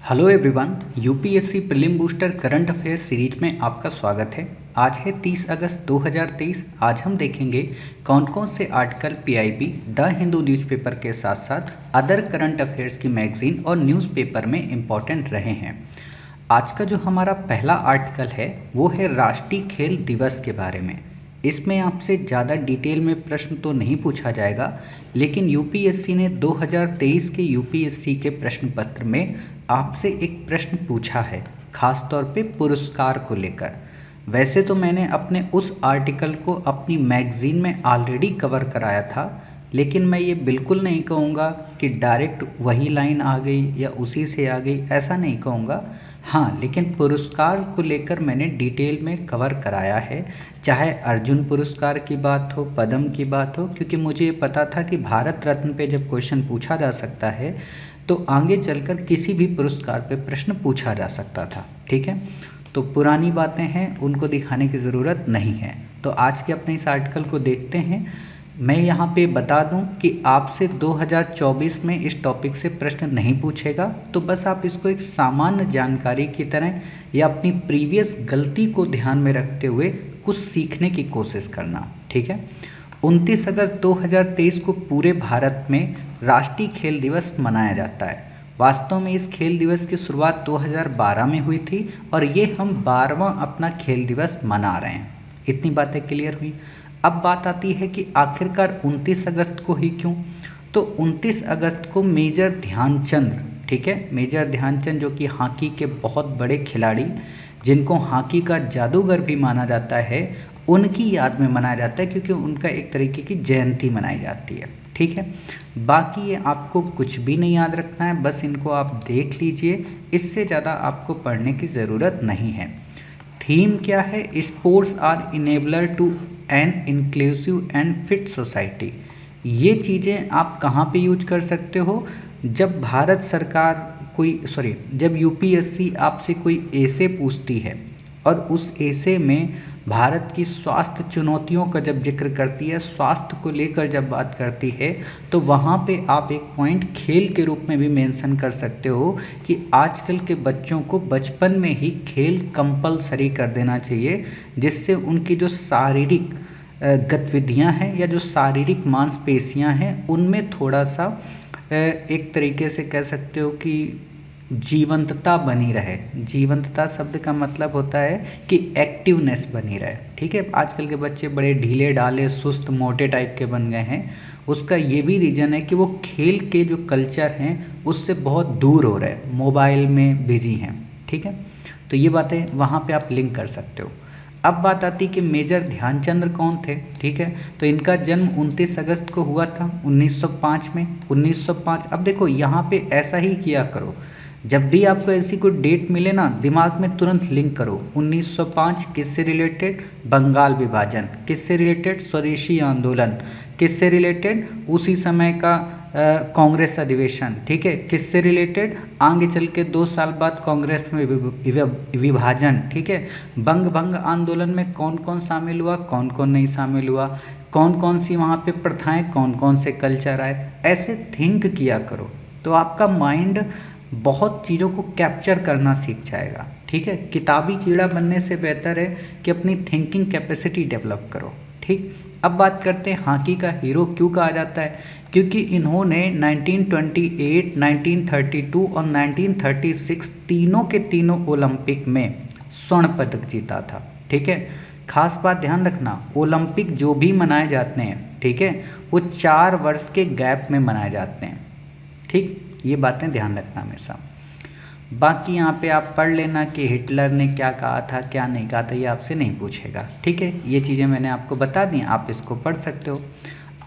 Hello everyone, UPSC prelim booster current affairs series में आपका स्वागत है। आज है 30 अगस्त 2023। आज हम देखेंगे कौन कौन से article PIB, the Hindu newspaper के साथ साथ अदर करंट अफेयर्स की मैगजीन और न्यूज़पेपर में इम्पॉर्टेंट रहे हैं। आज का जो हमारा पहला आर्टिकल है वो है राष्ट्रीय खेल दिवस के बारे में। इसमें आपसे ज़्यादा डिटेल में प्रश्न तो नहीं पूछा जाएगा, लेकिन यूपीएससी ने 2023 के यूपीएससी के प्रश्न पत्र में आपसे एक प्रश्न पूछा है, खास तौर पे पुरस्कार को लेकर। वैसे तो मैंने अपने उस आर्टिकल को अपनी मैगजीन में ऑलरेडी कवर कराया था, लेकिन मैं ये बिल्कुल नहीं कहूँगा कि डायरेक्ट वही लाइन आ गई या उसी से आ गई, ऐसा नहीं कहूँगा। हाँ, लेकिन पुरस्कार को लेकर मैंने डिटेल में कवर कराया है, चाहे अर्जुन पुरस्कार की बात हो, पद्म की बात हो, क्योंकि मुझे ये पता था कि भारत रत्न पे जब क्वेश्चन पूछा जा सकता है तो आगे चलकर किसी भी पुरस्कार पे प्रश्न पूछा जा सकता था। ठीक है, तो पुरानी बातें हैं, उनको दिखाने की ज़रूरत नहीं है। तो आज के अपने इस आर्टिकल को देखते हैं। मैं यहाँ पे बता दूं कि आपसे 2024 में इस टॉपिक से प्रश्न नहीं पूछेगा, तो बस आप इसको एक सामान्य जानकारी की तरह या अपनी प्रीवियस गलती को ध्यान में रखते हुए कुछ सीखने की कोशिश करना। ठीक है, 29 अगस्त 2023 को पूरे भारत में राष्ट्रीय खेल दिवस मनाया जाता है। वास्तव में इस खेल दिवस की शुरुआत 2012 में हुई थी और ये हम 12वां अपना खेल दिवस मना रहे हैं। इतनी बातें क्लियर हुई। अब बात आती है कि आखिरकार 29 अगस्त को ही क्यों। तो 29 अगस्त को मेजर ध्यानचंद, ठीक है, मेजर ध्यानचंद जो कि हॉकी के बहुत बड़े खिलाड़ी, जिनको हॉकी का जादूगर भी माना जाता है, उनकी याद में मनाया जाता है, क्योंकि उनका एक तरीके की जयंती मनाई जाती है। ठीक है, बाकी ये आपको कुछ भी नहीं याद रखना है, बस इनको आप देख लीजिए, इससे ज़्यादा आपको पढ़ने की ज़रूरत नहीं है। थीम क्या है? Sports are enabler to an inclusive and fit society. ये चीज़ें आप कहाँ पे यूज कर सकते हो? जब भारत सरकार जब यूपीएससी आपसे कोई ऐसे पूछती है और उस ऐसे में भारत की स्वास्थ्य चुनौतियों का जब जिक्र करती है, स्वास्थ्य को लेकर जब बात करती है, तो वहाँ पे आप एक पॉइंट खेल के रूप में भी मेंशन कर सकते हो कि आजकल के बच्चों को बचपन में ही खेल कंपलसरी कर देना चाहिए, जिससे उनकी जो शारीरिक गतिविधियाँ हैं या जो शारीरिक मांसपेशियाँ हैं उनमें थोड़ा सा एक तरीके से कह सकते हो कि जीवंतता बनी रहे। जीवंतता शब्द का मतलब होता है कि एक्टिवनेस बनी रहे। ठीक है, आजकल के बच्चे बड़े ढीले ढाले सुस्त मोटे टाइप के बन गए हैं। उसका ये भी रीज़न है कि वो खेल के जो कल्चर हैं उससे बहुत दूर हो रहे हैं, मोबाइल में बिजी हैं। ठीक है, तो ये बातें वहाँ पे आप लिंक कर सकते हो। अब बात आती कि मेजर ध्यानचंद कौन थे। ठीक है, तो इनका जन्म 29 अगस्त को हुआ था 1905 में। 1905, अब देखो यहाँ पे ऐसा ही किया करो, जब भी आपको ऐसी कोई डेट मिले ना, दिमाग में तुरंत लिंक करो। 1905 किससे रिलेटेड? बंगाल विभाजन। किससे रिलेटेड? स्वदेशी आंदोलन। किससे रिलेटेड? उसी समय का कांग्रेस अधिवेशन। ठीक है, किससे रिलेटेड? आगे चल के 2 साल बाद कांग्रेस में विभाजन। ठीक है, बंग भंग आंदोलन में कौन कौन शामिल हुआ, कौन कौन नहीं शामिल हुआ, कौन कौन सी वहाँ पे प्रथाएं, कौन कौन से कल्चर आए, ऐसे थिंक किया करो तो आपका माइंड बहुत चीज़ों को कैप्चर करना सीख जाएगा। ठीक है, किताबी कीड़ा बनने से बेहतर है कि अपनी थिंकिंग कैपेसिटी डेवलप करो। ठीक, अब बात करते हैं हॉकी का हीरो क्यों कहा जाता है। क्योंकि इन्होंने 1928, 1932 और 1936 तीनों के तीनों ओलंपिक में स्वर्ण पदक जीता था। ठीक है, खास बात ध्यान रखना, ओलंपिक जो भी मनाए जाते हैं, ठीक है, वो 4 वर्ष के गैप में मनाए जाते हैं। ठीक, ये बातें ध्यान रखना हमेशा। बाकी यहाँ पे आप पढ़ लेना कि हिटलर ने क्या कहा था क्या नहीं कहा था, ये आपसे नहीं पूछेगा। ठीक है, ये चीज़ें मैंने आपको बता दी, आप इसको पढ़ सकते हो।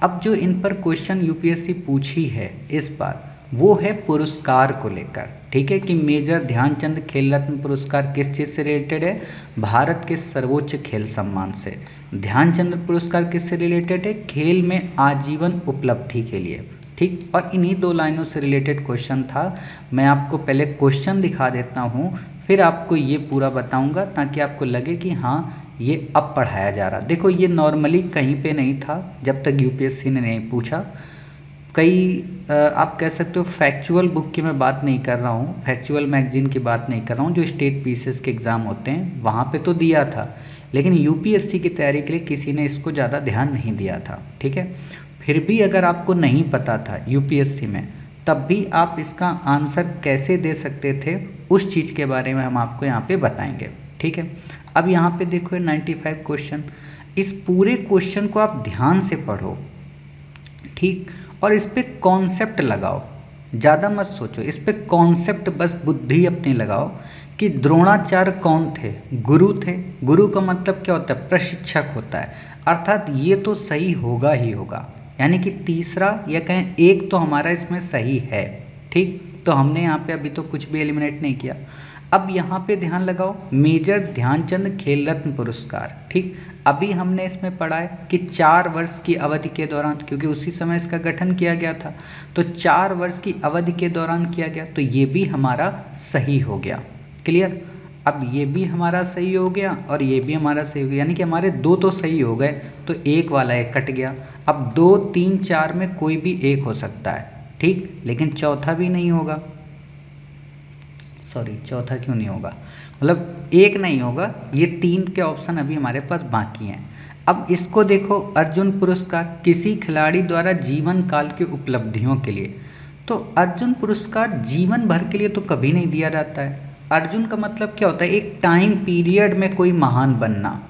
अब जो इन पर क्वेश्चन यूपीएससी पूछी है इस बार, वो है पुरस्कार को लेकर। ठीक है, कि मेजर ध्यानचंद खेल रत्न पुरस्कार किस चीज़ से रिलेटेड है? भारत के सर्वोच्च खेल सम्मान से। ध्यानचंद पुरस्कार किससे रिलेटेड है? खेल में आजीवन उपलब्धि के लिए। ठीक, और इन्हीं 2 लाइनों से रिलेटेड क्वेश्चन था। मैं आपको पहले क्वेश्चन दिखा देता हूँ, फिर आपको ये पूरा बताऊँगा, ताकि आपको लगे कि हाँ ये अब पढ़ाया जा रहा। देखो, ये नॉर्मली कहीं पे नहीं था जब तक यूपीएससी ने नहीं पूछा। कई आप कह सकते हो फैक्चुअल बुक की मैं बात नहीं कर रहा हूँ, फैक्चुअल मैगजीन की बात नहीं कर रहा हूँ, जो स्टेट पीसीएस के एग्ज़ाम होते हैं वहाँ पे तो दिया था, लेकिन यूपीएससी की तैयारी के लिए किसी ने इसको ज़्यादा ध्यान नहीं दिया था। ठीक है, फिर भी अगर आपको नहीं पता था यूपीएससी में, तब भी आप इसका आंसर कैसे दे सकते थे उस चीज़ के बारे में हम आपको यहाँ पे बताएंगे। ठीक है, अब यहाँ पे देखो 95 क्वेश्चन, इस पूरे क्वेश्चन को आप ध्यान से पढ़ो, ठीक, और इस पे कॉन्सेप्ट लगाओ, ज़्यादा मत सोचो, इस पे कॉन्सेप्ट बस बुद्धि अपनी लगाओ कि द्रोणाचार्य कौन थे, गुरु थे। गुरु का मतलब क्या होता है, प्रशिक्षक होता है, अर्थात ये तो सही होगा ही होगा, यानी कि तीसरा या कहें एक तो हमारा इसमें सही है। ठीक, तो हमने यहाँ पे अभी तो कुछ भी एलिमिनेट नहीं किया। अब यहाँ पे ध्यान लगाओ, मेजर ध्यानचंद खेल रत्न पुरस्कार। ठीक, अभी हमने इसमें पढ़ा है कि 4 वर्ष की अवधि के दौरान, क्योंकि उसी समय इसका गठन किया गया था, तो 4 वर्ष की अवधि के दौरान किया गया, तो ये भी हमारा सही हो गया। क्लियर, अब ये भी हमारा सही हो गया और ये भी हमारा सही हो गया, यानी कि हमारे 2 तो सही हो गए, तो एक वाला एक कट गया। अब 2, 3, 4 में कोई भी एक हो सकता है, ठीक, लेकिन चौथा भी नहीं होगा। सॉरी, चौथा क्यों नहीं होगा, मतलब एक नहीं होगा, ये 3 के ऑप्शन अभी हमारे पास बाकी हैं। अब इसको देखो, अर्जुन पुरस्कार किसी खिलाड़ी द्वारा जीवन काल की उपलब्धियों के लिए, तो अर्जुन पुरस्कार जीवन भर के लिए तो कभी नहीं दिया जाता है। अर्जुन का मतलब क्या होता है, एक टाइम पीरियड में कोई महान बनना।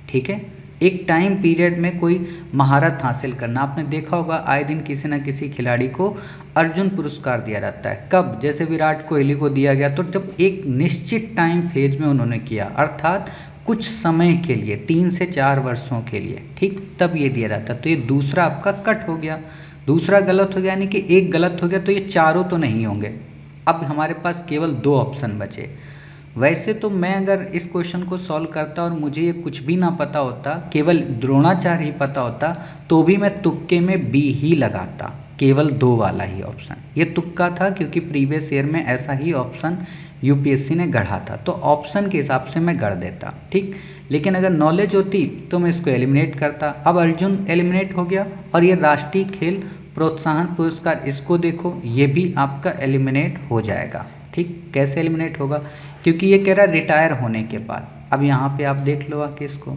ठीक है, एक टाइम पीरियड में कोई महारत हासिल करना। आपने देखा होगा आए दिन किसी न किसी खिलाड़ी को अर्जुन पुरस्कार दिया जाता है। कब, जैसे विराट कोहली को दिया गया, तो जब एक निश्चित टाइम फेज में उन्होंने किया, अर्थात कुछ समय के लिए, 3 से 4 वर्षों के लिए, ठीक, तब ये दिया जाता है। तो ये दूसरा आपका कट हो गया, दूसरा गलत हो गया, यानी कि एक गलत हो गया, तो ये चारों तो नहीं होंगे। अब हमारे पास केवल 2 ऑप्शन बचे। वैसे तो मैं अगर इस क्वेश्चन को सॉल्व करता और मुझे ये कुछ भी ना पता होता, केवल द्रोणाचार्य ही पता होता, तो भी मैं तुक्के में बी ही लगाता, केवल 2 वाला ही ऑप्शन। ये तुक्का था क्योंकि प्रीवियस ईयर में ऐसा ही ऑप्शन यूपीएससी ने गढ़ा था, तो ऑप्शन के हिसाब से मैं गढ़ देता। ठीक, लेकिन अगर नॉलेज होती तो मैं इसको एलिमिनेट करता। अब अर्जुन एलिमिनेट हो गया, और ये राष्ट्रीय खेल प्रोत्साहन पुरस्कार, इसको देखो, ये भी आपका एलिमिनेट हो जाएगा। ठीक, कैसे एलिमिनेट होगा, क्योंकि ये कह रहा है रिटायर होने के बाद। अब यहाँ पे आप देख लो आके इसको,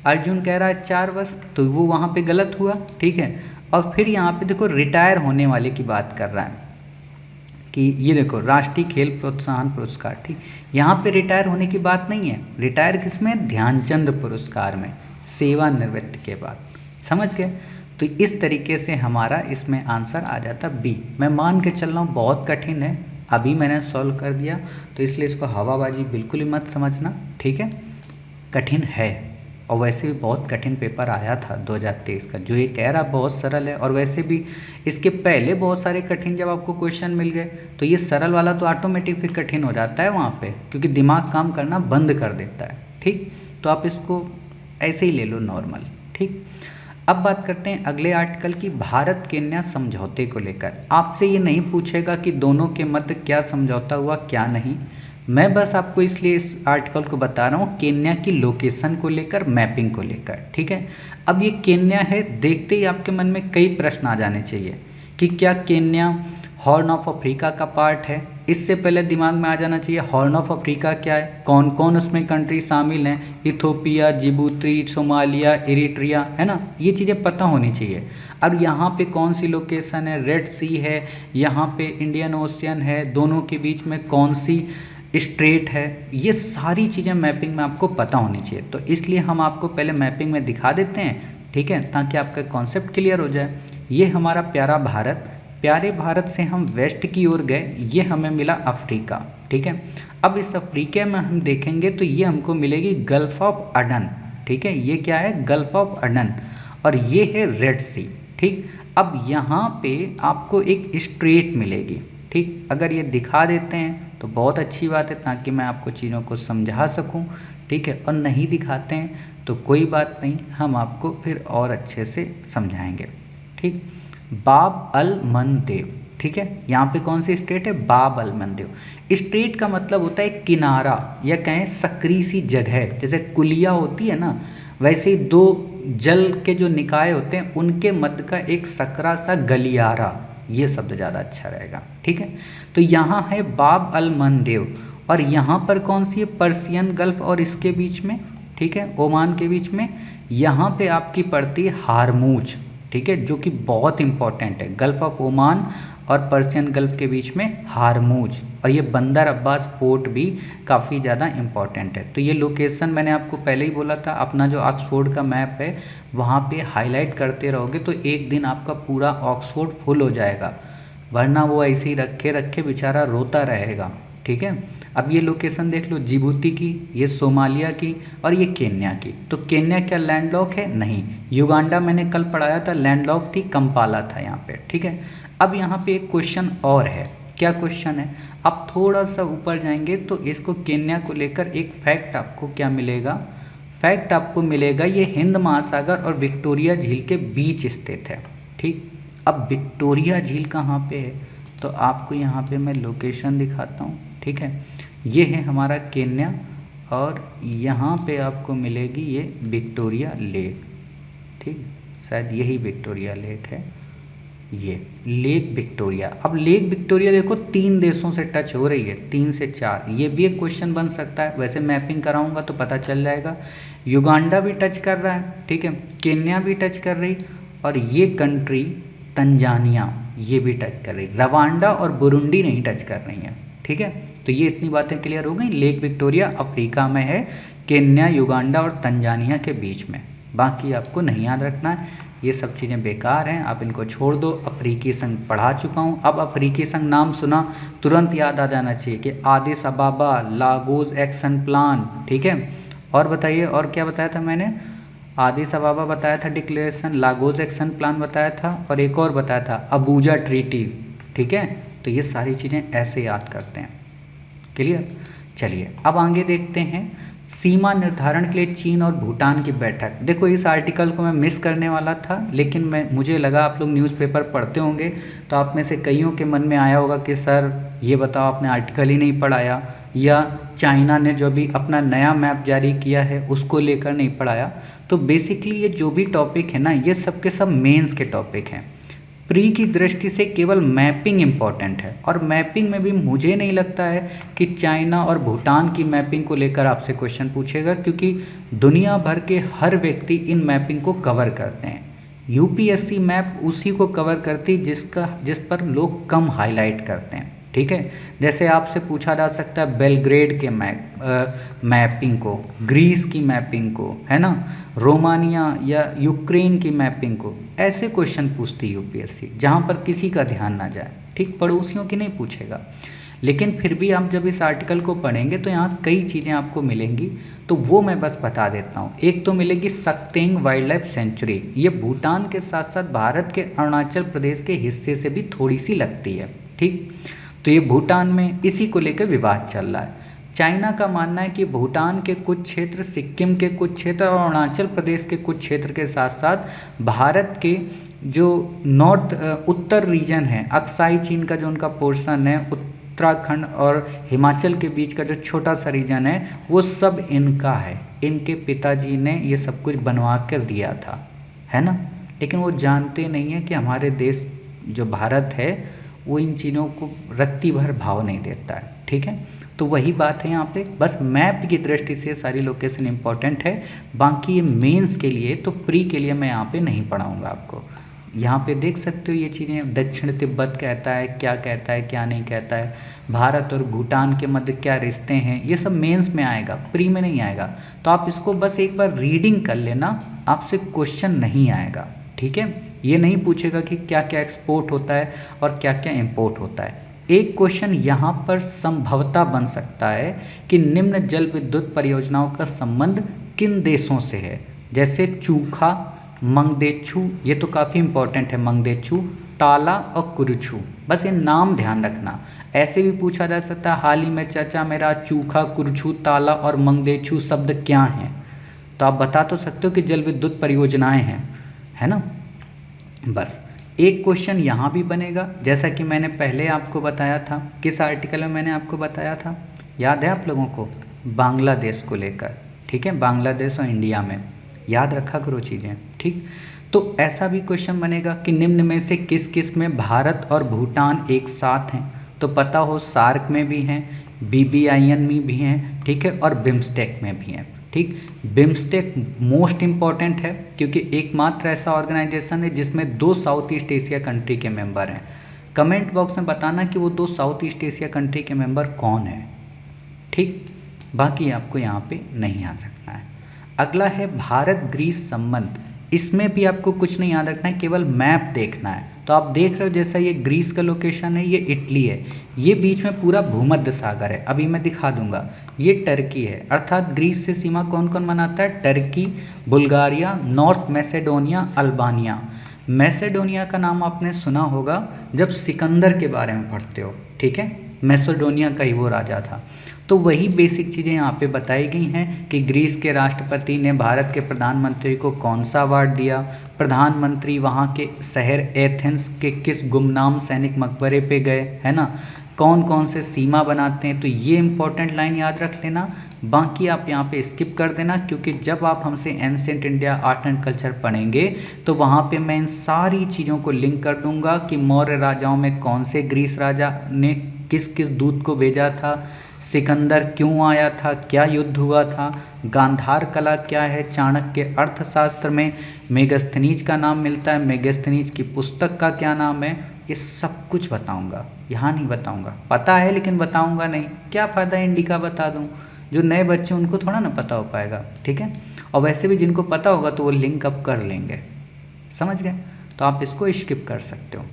अर्जुन कह रहा है 4 वर्ष, तो वो वहाँ पे गलत हुआ। ठीक है, और फिर यहाँ पे देखो रिटायर होने वाले की बात कर रहा है कि ये देखो राष्ट्रीय खेल प्रोत्साहन पुरस्कार। ठीक, यहाँ पे रिटायर होने की बात नहीं है, रिटायर किसमें, ध्यानचंद पुरस्कार में, सेवानिवृत्ति के बाद। समझ गए, तो इस तरीके से हमारा इसमें आंसर आ जाता बी। मैं मान के चल रहा हूँ बहुत कठिन है, अभी मैंने सॉल्व कर दिया, तो इसलिए इसको हवाबाजी बिल्कुल ही मत समझना। ठीक है, कठिन है, और वैसे भी बहुत कठिन पेपर आया था 2023 का, जो ये कह रहा बहुत सरल है, और वैसे भी इसके पहले बहुत सारे कठिन जब आपको क्वेश्चन मिल गए, तो ये सरल वाला तो ऑटोमेटिक फिर कठिन हो जाता है वहाँ पे, क्योंकि दिमाग काम करना बंद कर देता है। ठीक, तो आप इसको ऐसे ही ले लो नॉर्मल। ठीक, अब बात करते हैं अगले आर्टिकल की, भारत केन्या समझौते को लेकर। आपसे ये नहीं पूछेगा कि दोनों के मध्य क्या समझौता हुआ क्या नहीं, मैं बस आपको इसलिए इस आर्टिकल को बता रहा हूँ केन्या की लोकेशन को लेकर, मैपिंग को लेकर। ठीक है, अब ये केन्या है, देखते ही आपके मन में कई प्रश्न आ जाने चाहिए कि क्या केन्या हॉर्न ऑफ अफ्रीका का पार्ट है। इससे पहले दिमाग में आ जाना चाहिए हॉर्न ऑफ अफ्रीका क्या है, कौन कौन उसमें कंट्री शामिल हैं, इथोपिया, जिबूती, सोमालिया, इरिट्रिया, है ना, ये चीज़ें पता होनी चाहिए। अब यहाँ पे कौन सी लोकेशन है, रेड सी है, यहाँ पे इंडियन ओशियन है, दोनों के बीच में कौन सी स्ट्रेट है, ये सारी चीज़ें मैपिंग में आपको पता होनी चाहिए। तो इसलिए हम आपको पहले मैपिंग में दिखा देते हैं, ठीक है, ताकि आपका कॉन्सेप्ट क्लियर हो जाए। ये हमारा प्यारा भारत, प्यारे भारत से हम वेस्ट की ओर गए, ये हमें मिला अफ्रीका। ठीक है, अब इस अफ्रीका में हम देखेंगे तो ये हमको मिलेगी गल्फ ऑफ अडन। ठीक है, ये क्या है, गल्फ ऑफ अडन, और ये है रेड सी। ठीक, अब यहाँ पे आपको एक स्ट्रेट मिलेगी। ठीक, अगर ये दिखा देते हैं तो बहुत अच्छी बात है, ताकि मैं आपको चीज़ों को समझा सकूं। ठीक है, और नहीं दिखाते हैं तो कोई बात नहीं, हम आपको फिर और अच्छे से समझाएंगे। ठीक, बाब अल मंदेव। ठीक है, यहाँ पे कौन सी स्टेट है, बाब अल मंदेव। स्ट्रेट का मतलब होता है किनारा, या कहें सकरी सी जगह, जैसे कुलिया होती है ना, वैसे ही 2 जल के जो निकाय होते हैं उनके मध्य का एक सकरा सा गलियारा, ये शब्द ज़्यादा अच्छा रहेगा। ठीक है, तो यहाँ है बाब अल मंदेब और यहाँ पर कौन सी है, पर्सियन गल्फ और इसके बीच में, ठीक है, ओमान के बीच में, यहाँ पे आपकी पड़ती है हारमूज, ठीक है, जो कि बहुत इंपॉर्टेंट है। गल्फ ऑफ ओमान और पर्सियन गल्फ के बीच में हारमूज, और ये बंदर अब्बास पोर्ट भी काफ़ी ज़्यादा इम्पॉर्टेंट है। तो ये लोकेशन मैंने आपको पहले ही बोला था, अपना जो ऑक्सफोर्ड का मैप है वहाँ पे हाईलाइट करते रहोगे तो एक दिन आपका पूरा ऑक्सफोर्ड फुल हो जाएगा, वरना वो ऐसे ही रखे रखे बेचारा रोता रहेगा। ठीक है, अब ये लोकेशन देख लो, जिबूती की, ये सोमालिया की और ये केन्या की। तो केन्या क्या लैंडलॉक है? नहीं। युगांडा मैंने कल पढ़ाया था लैंडलॉक थी, कंपाला था यहाँ पे। ठीक है, अब यहाँ पे एक क्वेश्चन और है। क्या क्वेश्चन है? आप थोड़ा सा ऊपर जाएंगे तो इसको केन्या को लेकर एक फैक्ट आपको क्या मिलेगा, फैक्ट आपको मिलेगा ये हिंद महासागर और विक्टोरिया झील के बीच स्थित है। ठीक, अब विक्टोरिया झील कहाँ पे है तो आपको यहाँ पे मैं लोकेशन दिखाता हूँ। ठीक है, ये है हमारा केन्या और यहाँ पे आपको मिलेगी ये विक्टोरिया लेक। ठीक, शायद यही विक्टोरिया लेक है, ये लेक विक्टोरिया। अब लेक विक्टोरिया देखो 3 देशों से टच हो रही है, 3 से 4, ये भी एक क्वेश्चन बन सकता है। वैसे मैपिंग कराऊंगा तो पता चल जाएगा। युगांडा भी टच कर रहा है, ठीक है, केन्या भी टच कर रही, और ये कंट्री तंजानिया ये भी टच कर रही, रवांडा और बुरुंडी नहीं टच कर रही है। ठीक है, तो ये इतनी बातें क्लियर हो गई। लेक विक्टोरिया अफ्रीका में है, केन्या, युगांडा और तंजानिया के बीच में। बाकी आपको नहीं याद रखना है, ये सब चीज़ें बेकार हैं, आप इनको छोड़ दो। अफ्रीकी संघ पढ़ा चुका हूँ। अब अफ्रीकी संघ नाम सुना तुरंत याद आ जाना चाहिए कि आदिस अबाबा, लागोस एक्शन प्लान। ठीक है, और बताइए और क्या बताया था मैंने? आदिस अबाबा बताया था डिक्लेरेशन, लागोस एक्शन प्लान बताया था, और एक और बताया था अबूजा ट्रीटी। ठीक है, तो ये सारी चीज़ें ऐसे याद करते हैं। क्लियर? चलिए अब आगे देखते हैं। सीमा निर्धारण के लिए चीन और भूटान की बैठक। देखो इस आर्टिकल को मैं मिस करने वाला था, लेकिन मुझे लगा आप लोग न्यूज़पेपर पढ़ते होंगे तो आप में से कईयों के मन में आया होगा कि सर ये बताओ आपने आर्टिकल ही नहीं पढ़ाया, या चाइना ने जो भी अपना नया मैप जारी किया है उसको लेकर नहीं पढ़ाया। तो बेसिकली ये जो भी टॉपिक है ना, ये सब के सब मेंस के टॉपिक हैं। प्री की दृष्टि से केवल मैपिंग इम्पॉर्टेंट है, और मैपिंग में भी मुझे नहीं लगता है कि चाइना और भूटान की मैपिंग को लेकर आपसे क्वेश्चन पूछेगा, क्योंकि दुनिया भर के हर व्यक्ति इन मैपिंग को कवर करते हैं। यूपीएससी मैप उसी को कवर करती जिस पर लोग कम हाईलाइट करते हैं। ठीक है, जैसे आपसे पूछा जा सकता है बेलग्रेड के मैपिंग को, ग्रीस की मैपिंग को, है ना, रोमानिया या यूक्रेन की मैपिंग को, ऐसे क्वेश्चन पूछती है यूपीएससी जहाँ पर किसी का ध्यान ना जाए। ठीक, पड़ोसियों की नहीं पूछेगा। लेकिन फिर भी आप जब इस आर्टिकल को पढ़ेंगे तो यहाँ कई चीज़ें आपको मिलेंगी, तो वो मैं बस बता देता हूँ। एक तो मिलेगी सक्तेंग वाइल्ड लाइफ सेंचुरी, ये भूटान के साथ साथ भारत के अरुणाचल प्रदेश के हिस्से से भी थोड़ी सी लगती है। ठीक, तो ये भूटान में इसी को लेकर विवाद चल रहा है। चाइना का मानना है कि भूटान के कुछ क्षेत्र, सिक्किम के कुछ क्षेत्र और अरुणाचल प्रदेश के कुछ क्षेत्र के साथ साथ भारत के जो उत्तर रीजन है, अक्साई चीन का जो उनका पोर्शन है, उत्तराखंड और हिमाचल के बीच का जो छोटा सा रीजन है, वो सब इनका है। इनके पिताजी ने ये सब कुछ बनवा कर दिया था, है ना। लेकिन वो जानते नहीं हैं कि हमारे देश जो भारत है वो इन चीज़ों को रत्ती भर भाव नहीं देता है। ठीक है, तो वही बात है यहाँ पे। बस मैप की दृष्टि से सारी लोकेशन इंपॉर्टेंट है, बाकी ये मेंस के लिए तो प्री के लिए मैं यहाँ पे नहीं पढ़ाऊँगा आपको। यहाँ पे देख सकते हो ये चीज़ें, दक्षिण तिब्बत कहता है, क्या कहता है क्या नहीं कहता है, भारत और भूटान के मध्य क्या रिश्ते हैं, ये सब मेंस में आएगा, प्री में नहीं आएगा। तो आप इसको बस एक बार रीडिंग कर लेना, आपसे क्वेश्चन नहीं आएगा। ठीक है, ये नहीं पूछेगा कि क्या क्या एक्सपोर्ट होता है और क्या क्या इंपोर्ट होता है। एक क्वेश्चन यहाँ पर संभवतः बन सकता है कि निम्न जल विद्युत परियोजनाओं का संबंध किन देशों से है, जैसे चूखा, मंगदेचू, ये तो काफ़ी इंपॉर्टेंट है, मंगदेचू, ताला और कुरुचू। बस ये नाम ध्यान रखना। ऐसे भी पूछा जा सकता है, हाल ही में चर्चा में रहा चूखा, कुरुचू, ताला और मंगदेचू शब्द क्या हैं, तो आप बता तो सकते हो कि जल विद्युत परियोजनाएं हैं, है ना। बस एक क्वेश्चन यहाँ भी बनेगा, जैसा कि मैंने पहले आपको बताया था। किस आर्टिकल में मैंने आपको बताया था, याद है आप लोगों को? बांग्लादेश को लेकर। ठीक है, बांग्लादेश और इंडिया में, याद रखा करो चीज़ें। ठीक, तो ऐसा भी क्वेश्चन बनेगा कि निम्न में से किस किस में भारत और भूटान एक साथ हैं, तो पता हो सार्क में भी हैं, BBIN में भी हैं, ठीक है, और बिम्स्टेक में भी हैं। ठीक, बिम्स्टेक मोस्ट इम्पॉर्टेंट है क्योंकि एकमात्र ऐसा ऑर्गेनाइजेशन है जिसमें 2 साउथ ईस्ट एशिया कंट्री के मेंबर हैं। कमेंट बॉक्स में बताना कि वो 2 साउथ ईस्ट एशिया कंट्री के मेंबर कौन है। ठीक, बाकी आपको यहाँ पे नहीं याद रखना है। अगला है भारत ग्रीस संबंध। इसमें भी आपको कुछ नहीं याद रखना है, केवल मैप देखना है। तो आप देख रहे हो जैसा ये ग्रीस का लोकेशन है, ये इटली है, ये बीच में पूरा भूमध्य सागर है। अभी मैं दिखा दूंगा, ये टर्की है, अर्थात ग्रीस से सीमा कौन कौन बनाता है? Turkey, Bulgaria, North Macedonia, Albania. Macedonia का नाम आपने सुना होगा जब सिकंदर के बारे में पढ़ते हो, ठीक है, मैसेडोनिया का ही वो राजा था। तो वही बेसिक चीज़ें यहाँ पे बताई गई हैं कि ग्रीस के राष्ट्रपति ने भारत के प्रधानमंत्री को कौन सा अवार्ड दिया, प्रधानमंत्री वहाँ के शहर एथेंस के किस गुमनाम सैनिक मकबरे पे गए, है ना, कौन कौन से सीमा बनाते हैं। तो ये इंपॉर्टेंट लाइन याद रख लेना, बाकी आप यहाँ पे स्किप कर देना, क्योंकि जब आप हमसे ancient India art and culture पढ़ेंगे तो वहाँ पे मैं इन सारी चीज़ों को लिंक कर दूंगा कि मौर्य राजाओं में कौन से ग्रीस राजा ने किस किस दूत को भेजा था, सिकंदर क्यों आया था, क्या युद्ध हुआ था, गांधार कला क्या है, चाणक्य के अर्थशास्त्र में मेगस्थनीज का नाम मिलता है, मेगस्थनीज की पुस्तक का क्या नाम है, ये सब कुछ बताऊंगा। यहाँ नहीं बताऊंगा, पता है लेकिन बताऊंगा नहीं, क्या फ़ायदा इंडिका बता दूं, जो नए बच्चे उनको थोड़ा ना पता हो पाएगा, ठीक है। और वैसे भी जिनको पता होगा तो वो लिंक अप कर लेंगे, समझ गए। तो आप इसको स्किप कर सकते हो।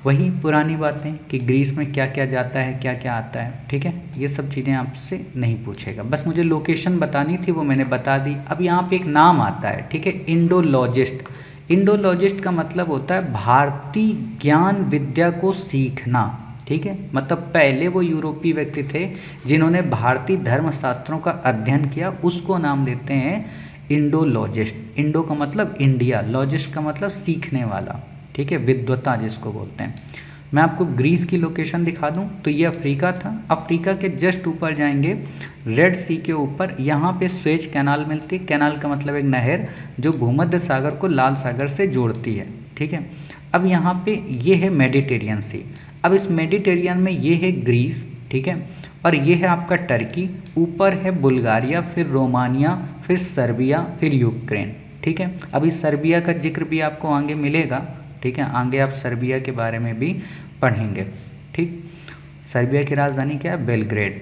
वही पुरानी बातें कि ग्रीस में क्या क्या जाता है, क्या क्या आता है, ठीक है, ये सब चीज़ें आपसे नहीं पूछेगा। बस मुझे लोकेशन बतानी थी, वो मैंने बता दी। अब यहाँ पे एक नाम आता है, ठीक है, इंडोलॉजिस्ट। इंडोलॉजिस्ट का मतलब होता है भारतीय ज्ञान विद्या को सीखना, ठीक है। मतलब पहले वो यूरोपीय व्यक्ति थे जिन्होंने भारतीय धर्मशास्त्रों का अध्ययन किया, उसको नाम देते हैं इंडोलॉजिस्ट। इंडो का मतलब इंडिया, लॉजिस्ट का मतलब सीखने वाला, ठीक है, विद्वता जिसको बोलते हैं। मैं आपको ग्रीस की लोकेशन दिखा दूं तो ये अफ्रीका था। अफ्रीका के जस्ट ऊपर जाएंगे, रेड सी के ऊपर, यहाँ पे स्वेज कैनाल मिलती है। कैनाल का मतलब एक नहर जो भूमध्य सागर को लाल सागर से जोड़ती है, ठीक है। अब यहाँ पे ये है मेडिटेरियन सी। अब इस मेडिटेरियन में ये है ग्रीस, ठीक है, और ये है आपका टर्की, ऊपर है बुल्गारिया, फिर रोमानिया, फिर सर्बिया, फिर यूक्रेन, ठीक है। अभी सर्बिया का जिक्र भी आपको आगे मिलेगा, ठीक है, आगे आप सर्बिया के बारे में भी पढ़ेंगे, ठीक। सर्बिया की राजधानी क्या है? बेलग्रेड।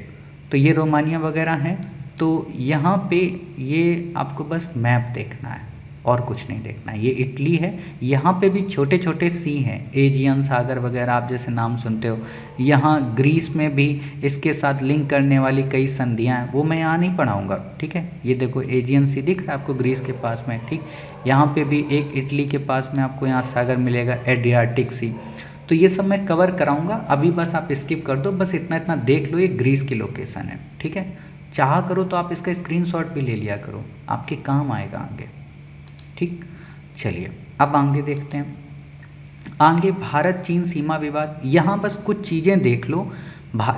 तो ये रोमानिया वगैरह हैं। तो यहाँ पे ये आपको बस मैप देखना है और कुछ नहीं देखना है। ये इटली है, यहाँ पे भी छोटे छोटे सी हैं, एजियन सागर वगैरह आप जैसे नाम सुनते हो। यहाँ ग्रीस में भी इसके साथ लिंक करने वाली कई संधियाँ हैं, वो मैं यहाँ नहीं पढ़ाऊँगा, ठीक है। ये देखो एजियन सी दिख रहा है आपको ग्रीस के पास में, ठीक। यहाँ पे भी एक इटली के पास में आपको यहाँ सागर मिलेगा, एड्रियाटिक सी। तो ये सब मैं कवर कराऊँगा, अभी बस आप स्किप कर दो, बस इतना इतना देख लो, ये ग्रीस की लोकेशन है, ठीक है। चाह करो तो आप इसका स्क्रीनशॉट भी ले लिया करो, आपके काम आएगा आगे, ठीक। चलिए अब आगे देखते हैं। आगे भारत चीन सीमा विवाद। यहाँ बस कुछ चीज़ें देख लो।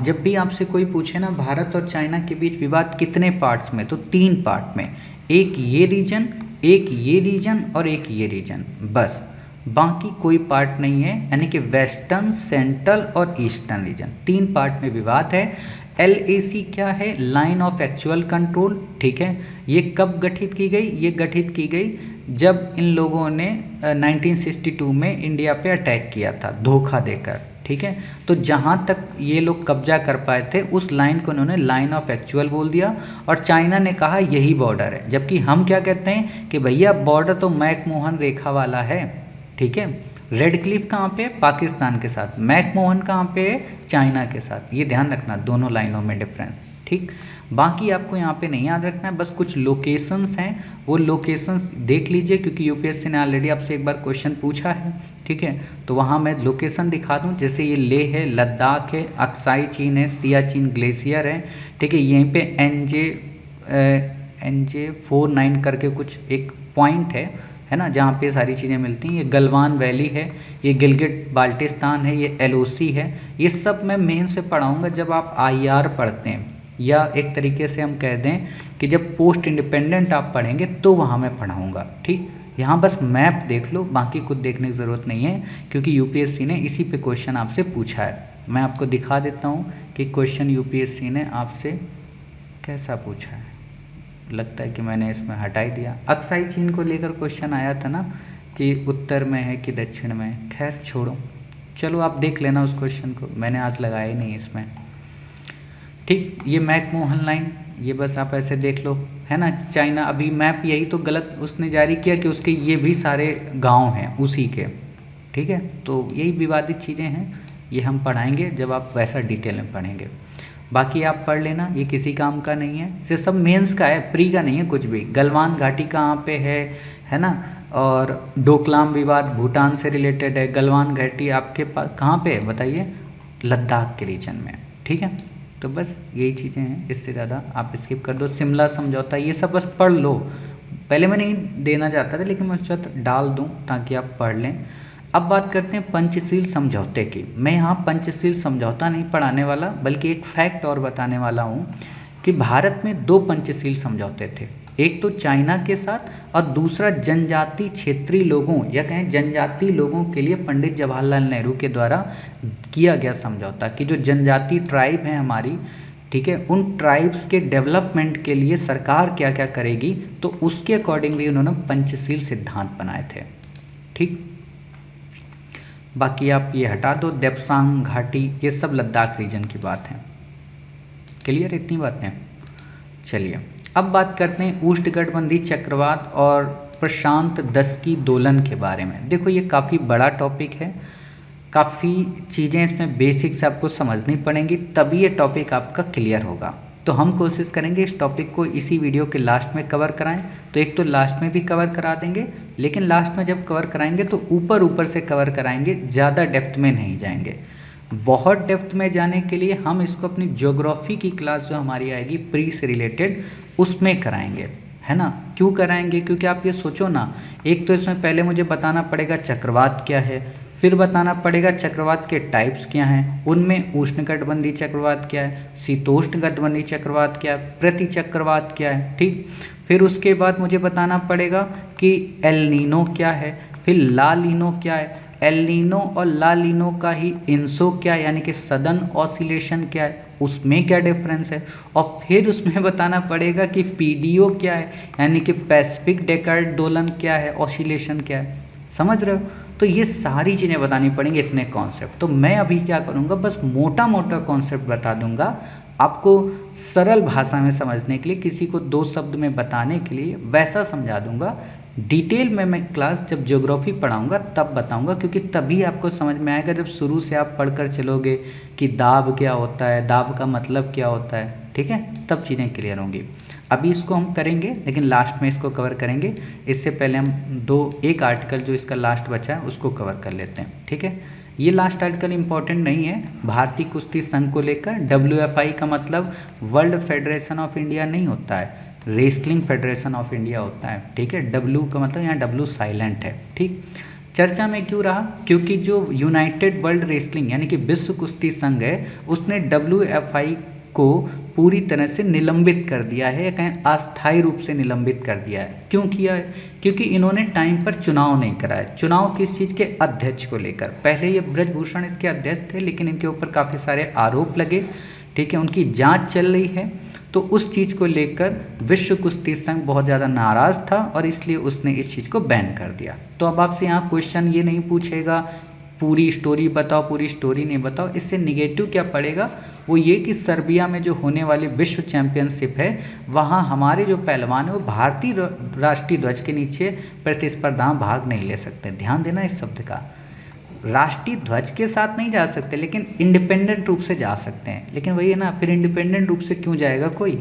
जब भी आपसे कोई पूछे ना भारत और चाइना के बीच विवाद कितने पार्ट्स में, तो 3 पार्ट में, एक ये रीजन, एक ये रीजन और एक ये रीजन, बस बाकी कोई पार्ट नहीं है। यानी कि वेस्टर्न, सेंट्रल और ईस्टर्न रीजन, 3 पार्ट में विवाद है। LAC क्या है? लाइन ऑफ एक्चुअल कंट्रोल, ठीक है। ये कब गठित की गई? ये गठित की गई जब इन लोगों ने 1962 में इंडिया पे अटैक किया था धोखा देकर, ठीक है। तो जहाँ तक ये लोग कब्जा कर पाए थे उस लाइन को उन्होंने लाइन ऑफ एक्चुअल बोल दिया, और चाइना ने कहा यही बॉर्डर है। जबकि हम क्या कहते हैं कि भैया बॉर्डर तो मैकमोहन रेखा वाला है, ठीक है। रेड क्लिफ कहाँ पे? पाकिस्तान के साथ। मैकमोहन कहाँ पे है? चाइना के साथ। ये ध्यान रखना, दोनों लाइनों में डिफरेंस, ठीक। बाकी आपको यहाँ पे नहीं याद रखना है, बस कुछ लोकेशंस हैं, वो लोकेशंस देख लीजिए, क्योंकि यूपीएससी ने ऑलरेडी आपसे एक बार क्वेश्चन पूछा है, ठीक है। तो वहाँ मैं लोकेशन दिखा दूँ, जैसे ये लेह है, लद्दाख है, अक्साई चीन है, सियाचिन ग्लेशियर है, ठीक है। यहीं पे NJ49 करके कुछ एक पॉइंट है ना, जहाँ पे सारी चीज़ें मिलती हैं। ये गलवान वैली है, ये गिलगिट बाल्टिस्तान है, ये LOC है। ये सब मैं मेन से पढ़ाऊँगा जब आप IR पढ़ते हैं, या एक तरीके से हम कह दें कि जब पोस्ट इंडिपेंडेंट आप पढ़ेंगे तो वहाँ मैं पढ़ाऊँगा, ठीक। यहाँ बस मैप देख लो, बाकी कुछ देखने की ज़रूरत नहीं है, क्योंकि यूपीएससी ने इसी पे क्वेश्चन आपसे पूछा है। मैं आपको दिखा देता हूँ कि क्वेश्चन यूपीएससी ने आपसे कैसा पूछा है। लगता है कि मैंने इसमें हटा ही दिया। अक्साई चीन को लेकर क्वेश्चन आया था ना कि उत्तर में है कि दक्षिण में। खैर छोड़ो, चलो आप देख लेना उस क्वेश्चन को, मैंने आज लगाया ही नहीं इसमें। ठीक, ये मैकमोहन लाइन, ये बस आप ऐसे देख लो, है ना। चाइना, अभी मैप यही तो गलत उसने जारी किया कि उसके ये भी सारे गांव हैं उसी के, ठीक है। तो यही विवादित चीज़ें हैं, ये हम पढ़ाएंगे जब आप वैसा डिटेल में पढ़ेंगे। बाकी आप पढ़ लेना, ये किसी काम का नहीं है, ये सब मेंस का है, प्री का नहीं है कुछ भी। गलवान घाटी कहाँ पे है ना। और डोकलाम विवाद भूटान से रिलेटेड है। गलवान घाटी आपके पास कहाँ पे है बताइए, लद्दाख के रीजन में, ठीक है। तो बस यही चीज़ें हैं, इससे ज़्यादा आप स्किप कर दो। शिमला समझौता ये सब बस पढ़ लो, पहले मैं नहीं देना चाहता था लेकिन मैं उस वक्त डाल दूँ ताकि आप पढ़ लें। अब बात करते हैं पंचशील समझौते की। मैं यहाँ पंचशील समझौता नहीं पढ़ाने वाला, बल्कि एक फैक्ट और बताने वाला हूँ कि भारत में 2 पंचशील समझौते थे, एक तो चाइना के साथ और दूसरा जनजाति क्षेत्रीय लोगों या कहें जनजाति लोगों के लिए पंडित जवाहरलाल नेहरू के द्वारा किया गया समझौता कि जो जनजाति ट्राइब हैं हमारी, ठीक है, उन ट्राइब्स के डेवलपमेंट के लिए सरकार क्या क्या करेगी, तो उसके अकॉर्डिंगली उन्होंने पंचशील सिद्धांत बनाए थे, ठीक। बाकी आप ये हटा दो, देप्सांग घाटी ये सब लद्दाख रीजन की बात है। क्लियर, इतनी बातें। चलिए अब बात करते हैं उष्णकटिबंधीय चक्रवात और प्रशांत दशकी दोलन के बारे में। देखो ये काफ़ी बड़ा टॉपिक है, काफ़ी चीज़ें इसमें बेसिक से आपको समझनी पड़ेंगी, तभी ये टॉपिक आपका क्लियर होगा। तो हम कोशिश करेंगे इस टॉपिक को इसी वीडियो के लास्ट में कवर कराएं। तो एक तो लास्ट में भी कवर करा देंगे, लेकिन लास्ट में जब कवर कराएंगे तो ऊपर ऊपर से कवर कराएंगे, ज़्यादा डेप्थ में नहीं जाएंगे। बहुत डेप्थ में जाने के लिए हम इसको अपनी ज्योग्राफी की क्लास जो हमारी आएगी प्री से रिलेटेड, उसमें कराएंगे, है ना। क्यों कराएंगे, क्योंकि आप ये सोचो ना, एक तो इसमें पहले मुझे बताना पड़ेगा चक्रवात क्या है, फिर बताना पड़ेगा चक्रवात के टाइप्स क्या हैं, उनमें उष्णकटिबंधीय चक्रवात क्या है, शीतोष्णकटिबंधीय चक्रवात क्या है, प्रति चक्रवात क्या है, ठीक। फिर उसके बाद मुझे बताना पड़ेगा कि एल नीनो क्या है, फिर ला लीनो क्या है, एल नीनो और ला लीनो का ही इंसो क्या है यानी कि सदर्न ऑसिलेशन क्या है, उसमें क्या डिफरेंस है, और फिर उसमें बताना पड़ेगा कि पीडीओ क्या है यानी कि पैसिफिक डेकर्ड दोलन क्या है, ऑसिलेशन क्या है, समझ रहे हो। तो ये सारी चीज़ें बतानी पड़ेंगी, इतने कॉन्सेप्ट। तो मैं अभी क्या करूँगा, बस मोटा मोटा कॉन्सेप्ट बता दूंगा आपको, सरल भाषा में समझने के लिए, किसी को 2 शब्द में बताने के लिए वैसा समझा दूंगा। डिटेल में मैं क्लास जब ज्योग्राफी पढ़ाऊंगा तब बताऊंगा, क्योंकि तभी आपको समझ में आएगा जब शुरू से आप पढ़कर चलोगे कि दाब क्या होता है, दाब का मतलब क्या होता है, ठीक है, तब चीज़ें क्लियर होंगी। अभी इसको हम करेंगे लेकिन लास्ट में इसको कवर करेंगे, इससे पहले हम एक आर्टिकल जो इसका लास्ट बचा है उसको कवर कर लेते हैं, ठीक है। ये लास्ट आर्टिकल इम्पॉर्टेंट नहीं है, भारतीय कुश्ती संघ को लेकर। WFI का मतलब वर्ल्ड फेडरेशन ऑफ इंडिया नहीं होता है, रेसलिंग फेडरेशन ऑफ इंडिया होता है, ठीक है। W का मतलब यहाँ W साइलेंट है, ठीक। चर्चा में क्यों रहा, क्योंकि जो यूनाइटेड वर्ल्ड रेसलिंग यानी कि विश्व कुश्ती संघ है, उसने WFI को पूरी तरह से निलंबित कर दिया है, या कहें अस्थायी रूप से निलंबित कर दिया है। क्यों किया है, क्योंकि इन्होंने टाइम पर चुनाव नहीं कराया। चुनाव किस चीज़ के, अध्यक्ष को लेकर। पहले ये ब्रजभूषण इसके अध्यक्ष थे, लेकिन इनके ऊपर काफ़ी सारे आरोप लगे, ठीक है, उनकी जांच चल रही है। तो उस चीज़ को लेकर विश्व कुश्ती संघ बहुत ज़्यादा नाराज़ था और इसलिए उसने इस चीज़ को बैन कर दिया। तो अब आपसे यहाँ क्वेश्चन ये नहीं पूछेगा पूरी स्टोरी बताओ, पूरी स्टोरी नहीं बताओ, इससे निगेटिव क्या पड़ेगा, वो ये कि सर्बिया में जो होने वाली विश्व चैंपियनशिप है, वहाँ हमारे जो पहलवान है वो भारतीय राष्ट्रीय ध्वज के नीचे प्रतिस्पर्धा भाग नहीं ले सकते। ध्यान देना इस शब्द का, राष्ट्रीय ध्वज के साथ नहीं जा सकते, लेकिन इंडिपेंडेंट रूप से जा सकते हैं। लेकिन वही है ना, फिर इंडिपेंडेंट रूप से क्यों जाएगा कोई,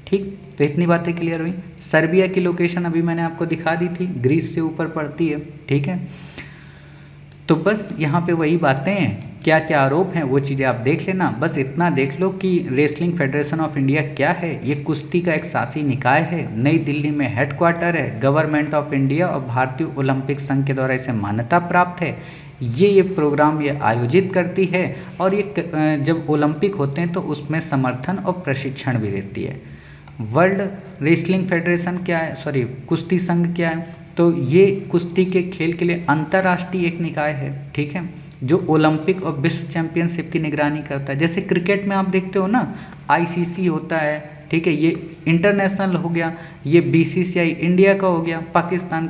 ठीक। तो इतनी बातें क्लियर हुई। सर्बिया की लोकेशन अभी मैंने आपको दिखा दी थी, ग्रीस से ऊपर पड़ती है, ठीक है। तो बस यहाँ पे वही बातें हैं, क्या क्या आरोप हैं वो चीज़ें आप देख लेना। बस इतना देख लो कि रेसलिंग फेडरेशन ऑफ इंडिया क्या है, ये कुश्ती का एक शासी निकाय है, नई दिल्ली में हेडक्वार्टर है, गवर्नमेंट ऑफ इंडिया और भारतीय ओलंपिक संघ के द्वारा इसे मान्यता प्राप्त है। ये प्रोग्राम ये आयोजित करती है और ये जब ओलंपिक होते हैं तो उसमें समर्थन और प्रशिक्षण भी देती है। वर्ल्ड रेसलिंग फेडरेशन क्या है, सॉरी कुश्ती संघ क्या है, तो ये कुश्ती के खेल के लिए अंतर्राष्ट्रीय एक निकाय है, ठीक है, जो ओलंपिक और विश्व चैंपियनशिप की निगरानी करता है। जैसे क्रिकेट में आप देखते हो ना, आईसीसी होता है, ठीक है, ये इंटरनेशनल हो गया, ये बीसीसीआई इंडिया का हो गया, पाकिस्तान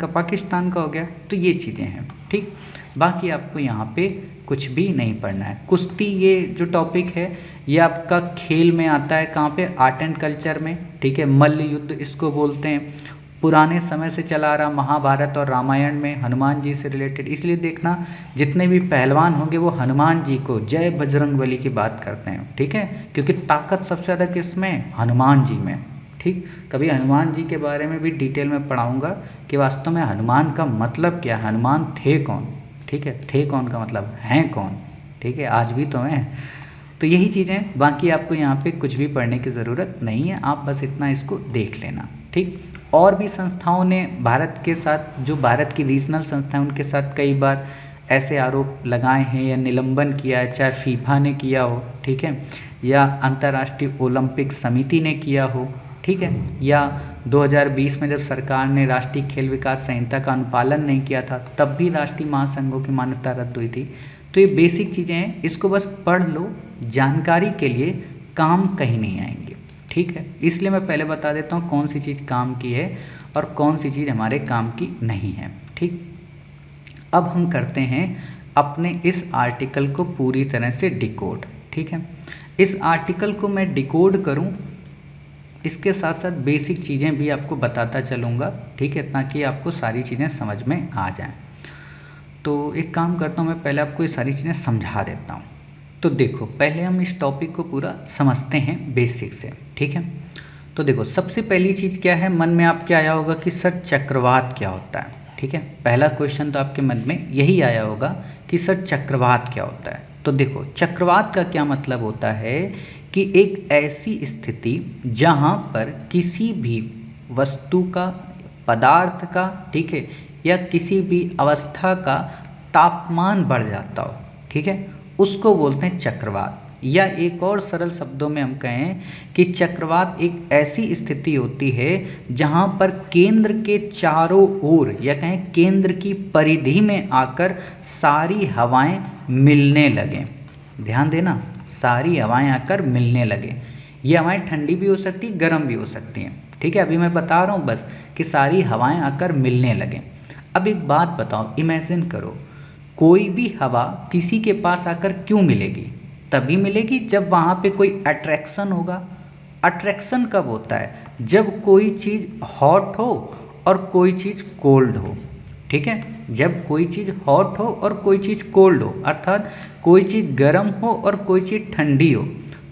का हो गया, तो ये चीज़ें हैं, ठीक। बाकी आपको यहाँ पे कुछ भी नहीं पढ़ना है। कुश्ती ये जो टॉपिक है ये आपका खेल में आता है, कहाँ पे, आर्ट एंड कल्चर में, ठीक है, मल्ल युद्ध इसको बोलते हैं। पुराने समय से चला आ रहा महाभारत और रामायण में हनुमान जी से रिलेटेड, इसलिए देखना जितने भी पहलवान होंगे वो हनुमान जी को जय बजरंगबली की बात करते हैं, ठीक है, क्योंकि ताकत सबसे ज़्यादा किस में, हनुमान जी में, ठीक। कभी हनुमान जी के बारे में भी डिटेल में पढ़ाऊँगा कि वास्तव में हनुमान का मतलब क्या, हनुमान थे कौन, ठीक है, थे कौन का मतलब हैं कौन, ठीक है, आज भी तो हैं। तो यही चीज़ें, बाकी आपको यहाँ पे कुछ भी पढ़ने की ज़रूरत नहीं है, आप बस इतना इसको देख लेना, ठीक। और भी संस्थाओं ने भारत के साथ, जो भारत की रीजनल संस्थाएं, उनके साथ कई बार ऐसे आरोप लगाए हैं या निलंबन किया है, चाहे फीफा ने किया हो, ठीक है, या अंतर्राष्ट्रीय ओलंपिक समिति ने किया हो, ठीक है, या 2020 में जब सरकार ने राष्ट्रीय खेल विकास संहिता का अनुपालन नहीं किया था तब भी राष्ट्रीय महासंघों की मान्यता रद्द हुई थी। तो ये बेसिक चीज़ें हैं, इसको बस पढ़ लो, जानकारी के लिए, काम कहीं नहीं आएंगे, ठीक है। इसलिए मैं पहले बता देता हूँ कौन सी चीज़ काम की है और कौन सी चीज़ हमारे काम की नहीं है, ठीक। अब हम करते हैं अपने इस आर्टिकल को पूरी तरह से डिकोड, ठीक है। इस आर्टिकल को मैं डिकोड करूँ, इसके साथ साथ बेसिक चीज़ें भी आपको बताता चलूँगा, ठीक है, ताकि आपको सारी चीज़ें समझ में आ जाएं। तो एक काम करता हूँ, मैं पहले आपको ये सारी चीज़ें समझा देता हूँ। तो देखो, पहले हम इस टॉपिक को पूरा समझते हैं बेसिक से, ठीक है। तो देखो, सबसे पहली चीज़ क्या है, मन में आपके आया होगा कि सर चक्रवात क्या होता है, ठीक है। पहला क्वेश्चन तो आपके मन में यही आया होगा कि सर चक्रवात क्या होता है। तो देखो, चक्रवात का क्या मतलब होता है कि एक ऐसी स्थिति जहाँ पर किसी भी वस्तु का, पदार्थ का, ठीक है, या किसी भी अवस्था का तापमान बढ़ जाता हो, ठीक है, उसको बोलते हैं चक्रवात। या एक और सरल शब्दों में हम कहें कि चक्रवात एक ऐसी स्थिति होती है जहाँ पर केंद्र के चारों ओर, या कहें केंद्र की परिधि में आकर सारी हवाएं मिलने लगें। ध्यान देना, सारी हवाएं आकर मिलने लगे। ये हवाएं ठंडी भी हो सकती, गर्म भी हो सकती हैं, ठीक है। अभी मैं बता रहा हूँ बस कि सारी हवाएं आकर मिलने लगें। अब एक बात बताओ, इमेजिन करो, कोई भी हवा किसी के पास आकर क्यों मिलेगी? तभी मिलेगी जब वहाँ पे कोई अट्रैक्शन होगा। अट्रैक्शन कब होता है? जब कोई चीज़ हॉट हो और कोई चीज़ कोल्ड हो, ठीक है। जब कोई चीज़ हॉट हो और कोई चीज़ कोल्ड हो, अर्थात कोई चीज़ गर्म हो और कोई चीज़ ठंडी हो,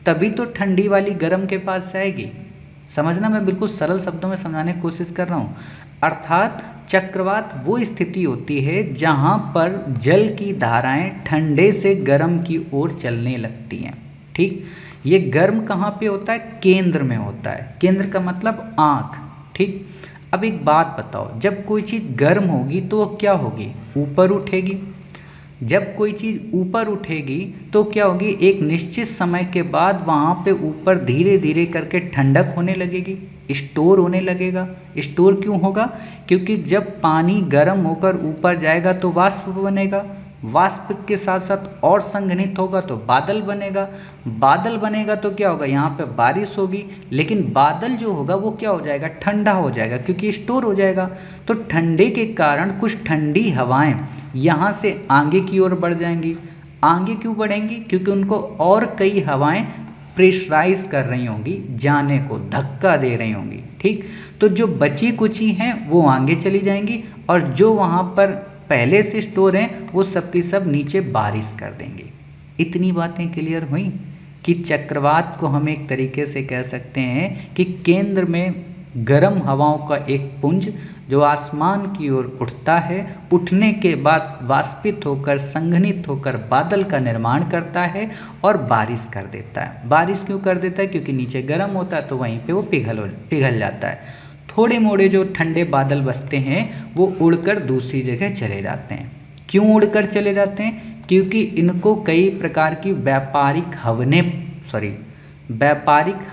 तभी तो ठंडी वाली गर्म के पास जाएगी। समझना, मैं बिल्कुल सरल शब्दों में समझाने की कोशिश कर रहा हूँ। अर्थात चक्रवात वो स्थिति होती है जहाँ पर जल की धाराएं ठंडे से गर्म की ओर चलने लगती हैं, ठीक। ये गर्म कहाँ पे होता है? केंद्र में होता है। केंद्र का मतलब आँख, ठीक। अब एक बात बताओ, जब कोई चीज़ गर्म होगी तो वो क्या होगी? ऊपर उठेगी। जब कोई चीज़ ऊपर उठेगी तो क्या होगी? एक निश्चित समय के बाद वहाँ पे ऊपर धीरे धीरे करके ठंडक होने लगेगी, स्टोर होने लगेगा। स्टोर क्यों होगा? क्योंकि जब पानी गर्म होकर ऊपर जाएगा तो वाष्प बनेगा, वाष्प के साथ साथ और संघनित होगा तो बादल बनेगा, बादल बनेगा तो क्या होगा? यहाँ पे बारिश होगी, लेकिन बादल जो होगा वो क्या हो जाएगा? ठंडा हो जाएगा, क्योंकि स्टोर हो जाएगा। तो ठंडे के कारण कुछ ठंडी हवाएं यहाँ से आगे की ओर बढ़ जाएंगी। आगे क्यों बढ़ेंगी? क्योंकि उनको और कई हवाएं प्रेशराइज कर रही होंगी, जाने को धक्का दे रही होंगी, ठीक। तो जो बची कुची हैं वो आगे चली जाएंगी, और जो वहाँ पर पहले से स्टोर हैं वो सब की सब नीचे बारिश कर देंगे। इतनी बातें क्लियर हुई कि चक्रवात को हम एक तरीके से कह सकते हैं कि केंद्र में गर्म हवाओं का एक पुंज जो आसमान की ओर उठता है, उठने के बाद वाष्पित होकर, संघनित होकर बादल का निर्माण करता है और बारिश कर देता है। बारिश क्यों कर देता है? क्योंकि नीचे गर्म होता है तो वहीं पे वो पिघल जाता है। थोड़े मोड़े जो ठंडे बादल बसते हैं वो उड़कर दूसरी जगह चले जाते हैं। क्यों उड़कर चले जाते हैं? क्योंकि इनको कई प्रकार की व्यापारिक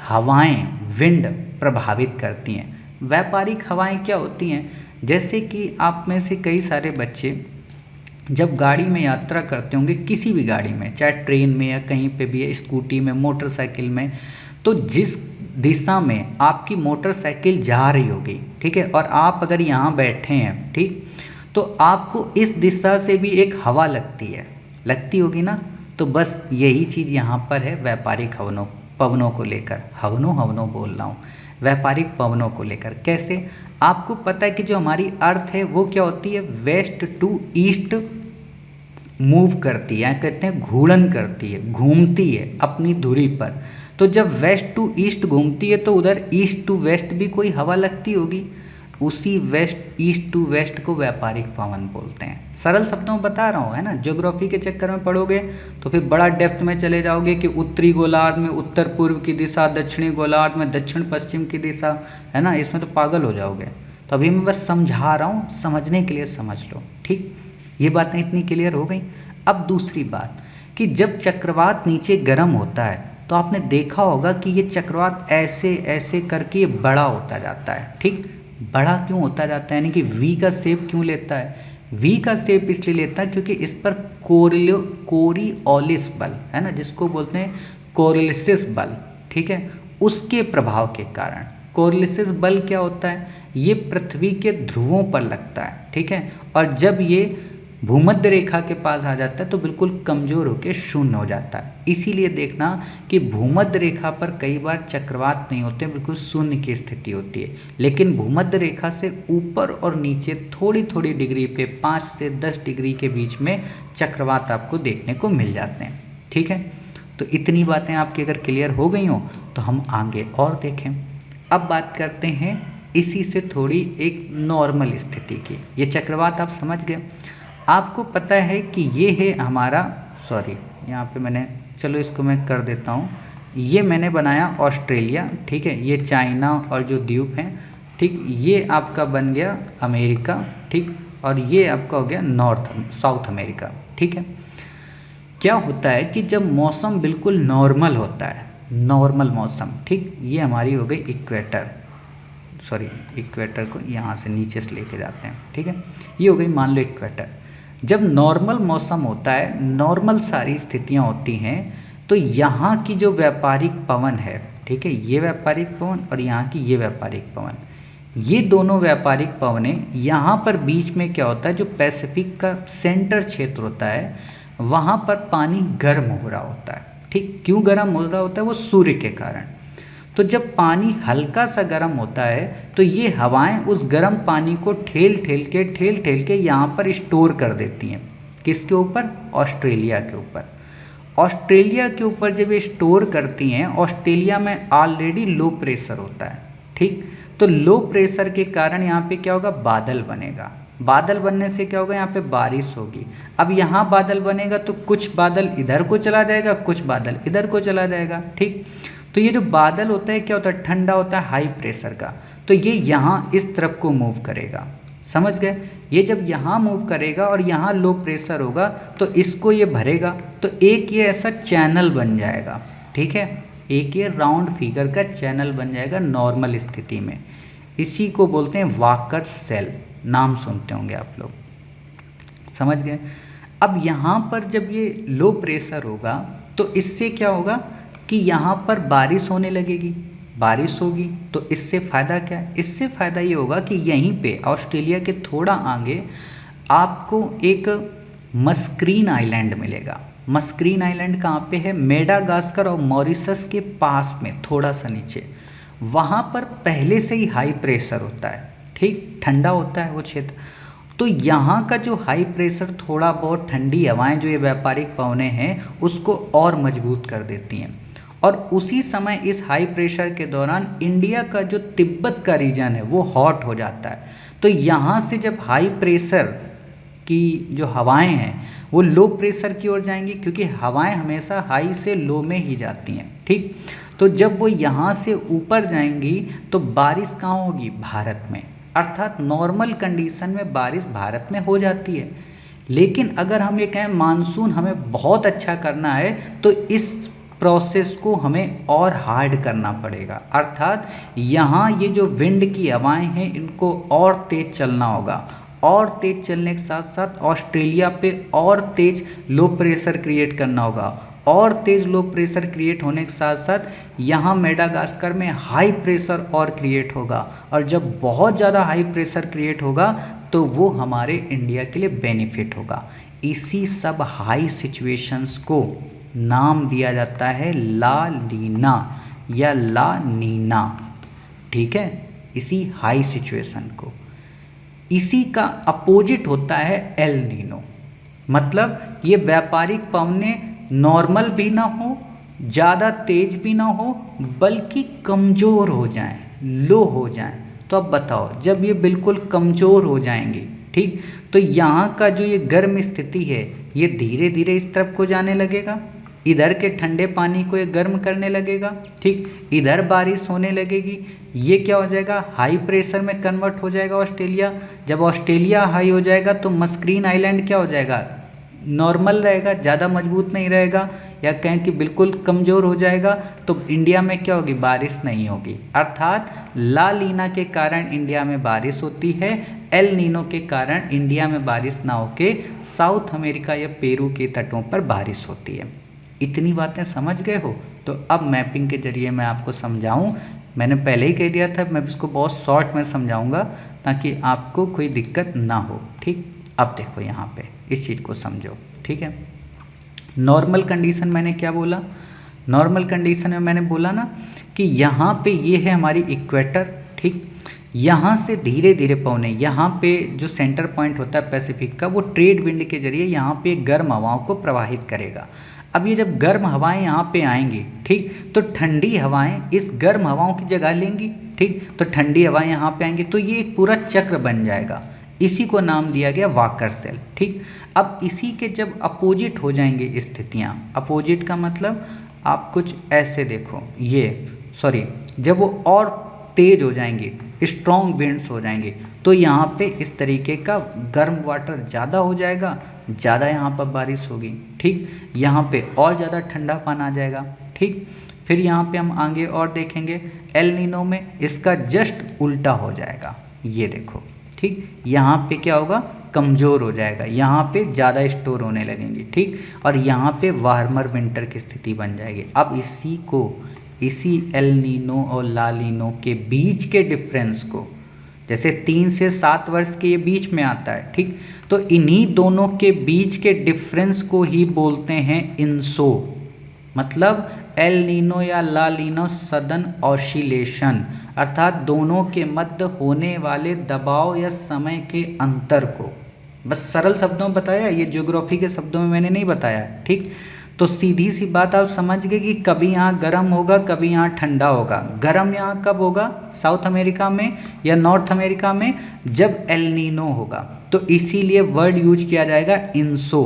हवाएं, विंड, प्रभावित करती हैं। व्यापारिक हवाएं क्या होती हैं, जैसे कि आप में से कई सारे बच्चे जब गाड़ी में यात्रा करते होंगे, किसी भी गाड़ी में, चाहे ट्रेन में या कहीं पे भी है, स्कूटी में, मोटरसाइकिल में, तो जिस दिशा में आपकी मोटरसाइकिल जा रही होगी, ठीक है, और आप अगर यहाँ बैठे हैं, ठीक, तो आपको इस दिशा से भी एक हवा लगती होगी ना। तो बस यही चीज़ यहाँ पर है व्यापारिक पवनों को लेकर, हवनों बोल रहा हूँ, व्यापारिक पवनों को लेकर। कैसे, आपको पता है कि जो हमारी अर्थ है वो क्या होती है, वेस्ट टू ईस्ट मूव करती है, कहते हैं घूर्णन करती है, घूमती है अपनी धुरी पर। तो जब वेस्ट टू ईस्ट घूमती है तो उधर ईस्ट टू वेस्ट भी कोई हवा लगती होगी, उसी वेस्ट ईस्ट टू वेस्ट को व्यापारिक पवन बोलते हैं। सरल शब्दों में बता रहा हूँ, है ना। ज्योग्राफी के चक्कर में पढ़ोगे तो फिर बड़ा डेप्थ में चले जाओगे कि उत्तरी गोलार्ध में उत्तर पूर्व की दिशा, दक्षिणी गोलार्ध में दक्षिण पश्चिम की दिशा, है ना, इसमें तो पागल हो जाओगे। तो अभी मैं बस समझा रहा हूँ, समझने के लिए समझ लो, ठीक। ये बातें इतनी क्लियर हो गई। अब दूसरी बात कि जब चक्रवात नीचे गर्म होता है तो आपने देखा होगा कि ये चक्रवात ऐसे ऐसे करके ये बड़ा होता जाता है, ठीक। बड़ा क्यों होता जाता है, यानी कि वी का शेप क्यों लेता है? वी का शेप इसलिए लेता है क्योंकि इस पर कोरियोलिस बल, है ना, जिसको बोलते हैं कोरियोलिस बल, ठीक है, उसके प्रभाव के कारण। कोरियोलिस बल क्या होता है, ये पृथ्वी के ध्रुवों पर लगता है, ठीक है, और जब ये भूमध्य रेखा के पास आ जाता है तो बिल्कुल कमज़ोर होकर शून्य हो जाता है। इसीलिए देखना कि भूमध्य रेखा पर कई बार चक्रवात नहीं होते, बिल्कुल शून्य की स्थिति होती है, लेकिन भूमध्य रेखा से ऊपर और नीचे थोड़ी थोड़ी डिग्री पे 5 से 10 डिग्री के बीच में चक्रवात आपको देखने को मिल जाते हैं, ठीक है। तो इतनी बातें आपकी अगर क्लियर हो गई हों तो हम आगे और देखें। अब बात करते हैं इसी से थोड़ी एक नॉर्मल स्थिति की। ये चक्रवात आप समझ गए। आपको पता है कि ये है हमारा, सॉरी यहाँ पे मैंने, चलो इसको मैं कर देता हूँ, ये मैंने बनाया ऑस्ट्रेलिया, ठीक है, ये चाइना और जो द्वीप हैं, ठीक, ये आपका बन गया अमेरिका, ठीक, और ये आपका हो गया साउथ अमेरिका, ठीक है। क्या होता है कि जब मौसम बिल्कुल नॉर्मल होता है, नॉर्मल मौसम, ठीक, ये हमारी हो गई इक्वेटर, सॉरी इक्वेटर को यहाँ से नीचे से लेके जाते हैं, ठीक है, ये हो गई मान लो इक्वेटर। जब नॉर्मल मौसम होता है, नॉर्मल सारी स्थितियाँ होती हैं, तो यहाँ की जो व्यापारिक पवन है, ठीक है, ये व्यापारिक पवन और यहाँ की ये व्यापारिक पवन, ये दोनों व्यापारिक पवनें यहाँ पर बीच में क्या होता है, जो पैसिफिक का सेंटर क्षेत्र होता है, वहाँ पर पानी गर्म हो रहा होता है, ठीक। क्यों गर्म हो रहा होता है, वो सूर्य के कारण। तो जब पानी हल्का सा गर्म होता है तो ये हवाएं उस गर्म पानी को ठेल ठेल के यहाँ पर स्टोर कर देती हैं। किसके ऊपर? ऑस्ट्रेलिया के ऊपर। ऑस्ट्रेलिया के ऊपर जब ये स्टोर करती हैं, ऑस्ट्रेलिया में ऑलरेडी लो प्रेशर होता है, ठीक। तो लो प्रेशर के कारण यहाँ पे क्या होगा, बादल बनेगा। बादल बनने से क्या होगा, यहाँ पे बारिश होगी। अब यहाँ बादल बनेगा तो कुछ बादल इधर को चला जाएगा, कुछ बादल इधर को चला जाएगा, ठीक। तो ये जो बादल होता है क्या होता है, ठंडा होता है, हाई प्रेशर का, तो ये यहाँ इस तरफ को मूव करेगा, समझ गए। ये जब यहाँ मूव करेगा और यहाँ लो प्रेशर होगा तो इसको ये भरेगा, तो एक ये ऐसा चैनल बन जाएगा, ठीक है, एक ये राउंड फिगर का चैनल बन जाएगा नॉर्मल स्थिति में। इसी को बोलते हैं वाकर सेल, नाम सुनते होंगे आप लोग, समझ गए। अब यहाँ पर जब ये लो प्रेशर होगा तो इससे क्या होगा कि यहाँ पर बारिश होने लगेगी, बारिश होगी तो इससे फ़ायदा क्या है, इससे फ़ायदा ये होगा कि यहीं पे ऑस्ट्रेलिया के थोड़ा आगे आपको एक मस्क्रीन आइलैंड मिलेगा। मस्क्रीन आइलैंड कहाँ पे है, मेडागास्कर और मॉरिशस के पास में थोड़ा सा नीचे। वहाँ पर पहले से ही हाई प्रेशर होता है, ठीक, ठंडा होता है वो क्षेत्र। तो यहाँ का जो हाई प्रेशर, थोड़ा बहुत ठंडी हवाएं जो ये व्यापारिक पवनें हैं उसको और मजबूत कर देती हैं। और उसी समय इस हाई प्रेशर के दौरान इंडिया का जो तिब्बत का रीजन है वो हॉट हो जाता है। तो यहाँ से जब हाई प्रेशर की जो हवाएं हैं वो लो प्रेशर की ओर जाएंगी, क्योंकि हवाएं हमेशा हाई से लो में ही जाती हैं, ठीक। तो जब वो यहाँ से ऊपर जाएंगी तो बारिश कहाँ होगी, भारत में, अर्थात नॉर्मल कंडीशन में बारिश भारत में हो जाती है। लेकिन अगर हम ये कहें मानसून हमें बहुत अच्छा करना है तो इस प्रोसेस को हमें और हार्ड करना पड़ेगा। अर्थात यहाँ ये जो विंड की हवाएं हैं इनको और तेज़ चलना होगा, और तेज़ चलने के साथ साथ ऑस्ट्रेलिया पे और तेज़ लो प्रेशर क्रिएट करना होगा, और तेज़ लो प्रेशर क्रिएट होने के साथ साथ यहाँ मेडागास्कर में हाई प्रेशर और क्रिएट होगा, और जब बहुत ज़्यादा हाई प्रेशर क्रिएट होगा तो वो हमारे इंडिया के लिए बेनिफिट होगा। इसी सब हाई सिचुएशंस को नाम दिया जाता है ला लीना या ला नीना, ठीक है, इसी हाई सिचुएशन को। इसी का अपोजिट होता है एल नीनो, मतलब ये व्यापारिक पवनें नॉर्मल भी ना हो, ज़्यादा तेज भी ना हो, बल्कि कमज़ोर हो जाएं, लो हो जाएं। तो अब बताओ, जब ये बिल्कुल कमज़ोर हो जाएंगी, ठीक, तो यहाँ का जो ये गर्म स्थिति है ये धीरे धीरे इस तरफ को जाने लगेगा, इधर के ठंडे पानी को ये गर्म करने लगेगा, ठीक, इधर बारिश होने लगेगी, ये क्या हो जाएगा, हाई प्रेशर में कन्वर्ट हो जाएगा ऑस्ट्रेलिया। जब ऑस्ट्रेलिया हाई हो जाएगा तो मस्करीन आइलैंड क्या हो जाएगा, नॉर्मल रहेगा, ज़्यादा मजबूत नहीं रहेगा, या कहें कि बिल्कुल कमज़ोर हो जाएगा। तो इंडिया में क्या होगी, बारिश नहीं होगी। अर्थात ला लीना के कारण इंडिया में बारिश होती है, एल नीनो के कारण इंडिया में बारिश ना होके साउथ अमेरिका या पेरू के तटों पर बारिश होती है। इतनी बातें समझ गए हो? तो अब मैपिंग के जरिए मैं आपको समझाऊं, मैंने पहले ही कह दिया था मैं इसको बहुत शॉर्ट में समझाऊंगा ताकि आपको कोई दिक्कत ना हो, ठीक। अब देखो यहाँ पे इस चीज़ को समझो, ठीक है। नॉर्मल कंडीशन मैंने क्या बोला, नॉर्मल कंडीशन में मैंने बोला ना कि यहाँ पे ये है हमारी इक्वेटर, ठीक, यहाँ से धीरे धीरे पवने, यहाँ पे जो सेंटर पॉइंट होता है पैसिफिक का, वो ट्रेड विंड के जरिए यहाँ पे गर्म हवाओं को प्रवाहित करेगा। अब ये जब गर्म हवाएं यहाँ पे आएंगी, ठीक, तो ठंडी हवाएं इस गर्म हवाओं की जगह लेंगी, ठीक, तो ठंडी हवाएं यहाँ पे आएंगी, तो ये एक पूरा चक्र बन जाएगा। इसी को नाम दिया गया वाकर सेल, ठीक। अब इसी के जब अपोजिट हो जाएंगे स्थितियाँ, अपोजिट का मतलब आप कुछ ऐसे देखो, जब वो और तेज हो जाएंगे, स्ट्रॉन्ग विंड्स हो जाएंगे, तो यहाँ पे इस तरीके का गर्म वाटर ज़्यादा हो जाएगा, ज़्यादा यहाँ पर बारिश होगी, ठीक, यहाँ पे और ज़्यादा ठंडा पानी आ जाएगा, ठीक। फिर यहाँ पे हम आगे और देखेंगे एल नीनो में इसका जस्ट उल्टा हो जाएगा, ये देखो, ठीक, यहाँ पे क्या होगा, कमज़ोर हो जाएगा, यहाँ पे ज़्यादा स्टोर होने लगेंगे, ठीक, और यहाँ पे वार्मर विंटर की स्थिति बन जाएगी। अब इसी एल नीनो और ला नीनो के बीच के डिफरेंस को, जैसे 3 से 7 वर्ष के ये बीच में आता है, ठीक, तो इन्हीं दोनों के बीच के डिफरेंस को ही बोलते हैं इनसो, मतलब एल नीनो या ला नीनो सडन ऑसिलेशन, अर्थात दोनों के मध्य होने वाले दबाव या समय के अंतर को। बस सरल शब्दों में बताया, ये ज्योग्राफी के शब्दों में मैंने नहीं बताया, ठीक। तो सीधी सी बात आप समझ गए कि कभी यहाँ गर्म होगा, कभी यहाँ ठंडा होगा। गर्म यहाँ कब होगा, साउथ अमेरिका में या नॉर्थ अमेरिका में, जब एल नीनो होगा, तो इसीलिए वर्ड यूज किया जाएगा इनसो,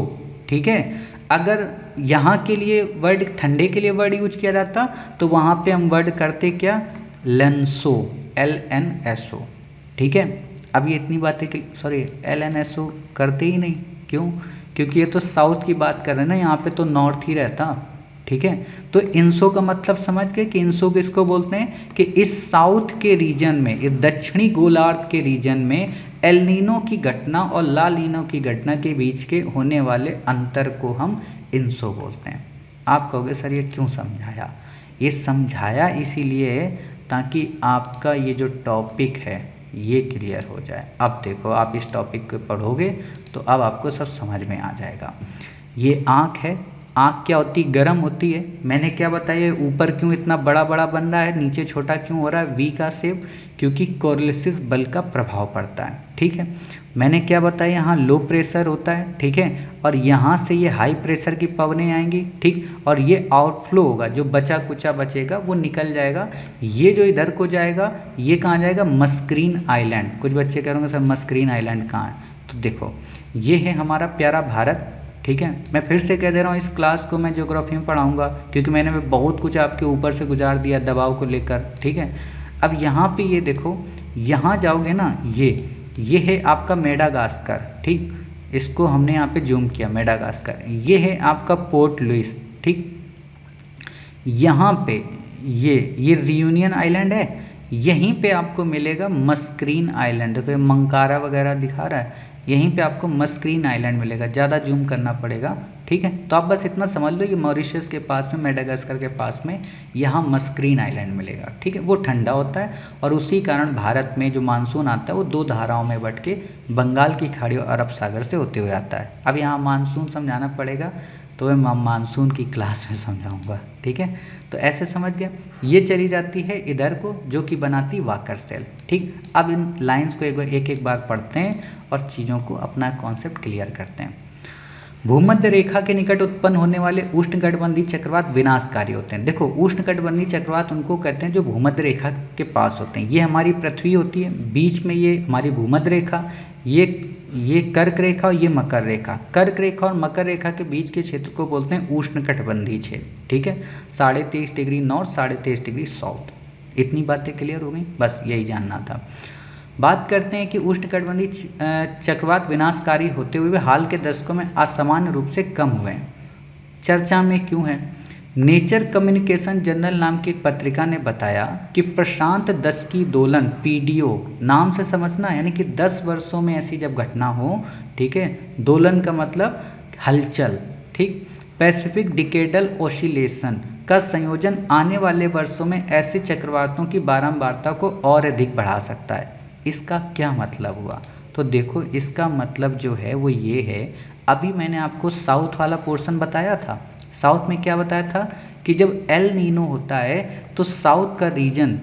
ठीक है। अगर यहाँ के लिए वर्ड, ठंडे के लिए वर्ड यूज किया जाता तो वहाँ पे हम वर्ड करते क्या, लेंसो, LNSO, ठीक है। अब ये इतनी बातें के लिए LNSO करते ही नहीं, क्यों, क्योंकि ये तो साउथ की बात कर रहे हैं ना, यहाँ पे तो नॉर्थ ही रहता, ठीक है। तो इनसो का मतलब समझ गए कि इनसो किसको बोलते हैं, कि इस साउथ के रीजन में, इस दक्षिणी गोलार्ध के रीजन में एल नीनो की घटना और ला नीनो की घटना के बीच के होने वाले अंतर को हम इनसो बोलते हैं। आप कहोगे सर ये क्यों समझाया, ये समझाया इसीलिए ताकि आपका ये जो टॉपिक है ये क्लियर हो जाए। अब देखो, आप इस टॉपिक को पढ़ोगे तो अब आपको सब समझ में आ जाएगा। ये आँख है, आँख क्या होती है, गर्म होती है। मैंने क्या बताया, ऊपर क्यों इतना बड़ा बड़ा बन रहा है, नीचे छोटा क्यों हो रहा है, वी का शेप, क्योंकि कोरियोलिसिस बल का प्रभाव पड़ता है, ठीक है। मैंने क्या बताया, यहाँ लो प्रेशर होता है, ठीक है, और यहाँ से ये हाई प्रेशर की पवनें आएंगी, ठीक, और ये आउटफ्लो होगा, जो बचा कुचा बचेगा वो निकल जाएगा। ये जो इधर को जाएगा, ये कहाँ जाएगा, मस्करीन आइलैंड। कुछ बच्चे कह रहे होंगे सर मस्करीन आइलैंड कहाँ है, तो देखो ये है हमारा प्यारा भारत, ठीक है। मैं फिर से कह दे रहा हूँ, इस क्लास को मैं ज्योग्राफी में पढ़ाऊँगा क्योंकि मैंने बहुत कुछ आपके ऊपर से गुजार दिया दबाव को लेकर, ठीक है। अब यहाँ पे ये देखो, यहाँ जाओगे ना, ये है आपका मेडागास्कर, ठीक, इसको हमने यहाँ पे जूम किया, मेडागास्कर। ये है आपका पोर्ट लुइस, ठीक, यहाँ पे ये रियूनियन आइलैंड है, यहीं पे आपको मिलेगा मस्क्रीन आइलैंड। देखो मंकारा वगैरह दिखा रहा है, यहीं पे आपको मस्क्रीन आइलैंड मिलेगा, ज़्यादा जूम करना पड़ेगा, ठीक है। तो आप बस इतना समझ लो, ये मॉरिशस के पास में, मेडागास्कर के पास में यहाँ मस्क्रीन आइलैंड मिलेगा, ठीक है। वो ठंडा होता है और उसी कारण भारत में जो मानसून आता है वो दो धाराओं में बट के बंगाल की खाड़ी और अरब सागर से होते हुए आता है। अब यहाँ मानसून समझाना पड़ेगा, तो मैं मानसून की क्लास में समझाऊंगा, ठीक है। तो ऐसे समझ गया, ये चली जाती है इधर को, जो कि बनाती वाकर सेल, ठीक। अब इन लाइंस को एक एक बार पढ़ते हैं और चीज़ों को अपना कॉन्सेप्ट क्लियर करते हैं। भूमध्य रेखा के निकट उत्पन्न होने वाले उष्णकटिबंधीय चक्रवात विनाशकारी होते हैं। देखो उष्णकटिबंधीय चक्रवात उनको कहते हैं जो भूमध्य रेखा के पास होते हैं। ये हमारी पृथ्वी होती है, बीच में ये हमारी भूमध्य रेखा, ये कर्क रेखा और ये मकर रेखा। कर्क रेखा और मकर रेखा के बीच के क्षेत्र को बोलते हैं उष्णकटिबंधीय क्षेत्र, ठीक है। 23.5 डिग्री नॉर्थ, 23.5 डिग्री साउथ। इतनी बातें क्लियर हो गई, बस यही जानना था। बात करते हैं कि उष्णकटिबंधीय चक्रवात विनाशकारी होते हुए हाल के दशकों में असामान्य रूप से कम हुए हैं। चर्चा में क्यों है? नेचर कम्युनिकेशन जर्नल नाम की एक पत्रिका ने बताया कि प्रशांत दशकी दोलन पीडीओ नाम से समझना, यानी कि 10 वर्षों में ऐसी जब घटना हो, ठीक है। दोलन का मतलब हलचल, ठीक। पैसिफिक डिकेडल ओसिलेशन का संयोजन आने वाले वर्षों में ऐसे चक्रवातों की बारंबारता को और अधिक बढ़ा सकता है। इसका क्या मतलब हुआ? तो देखो इसका मतलब जो है वो ये है, अभी मैंने आपको साउथ वाला पोर्शन बताया था। साउथ में क्या बताया था कि जब एल नीनो होता है तो साउथ का रीजन,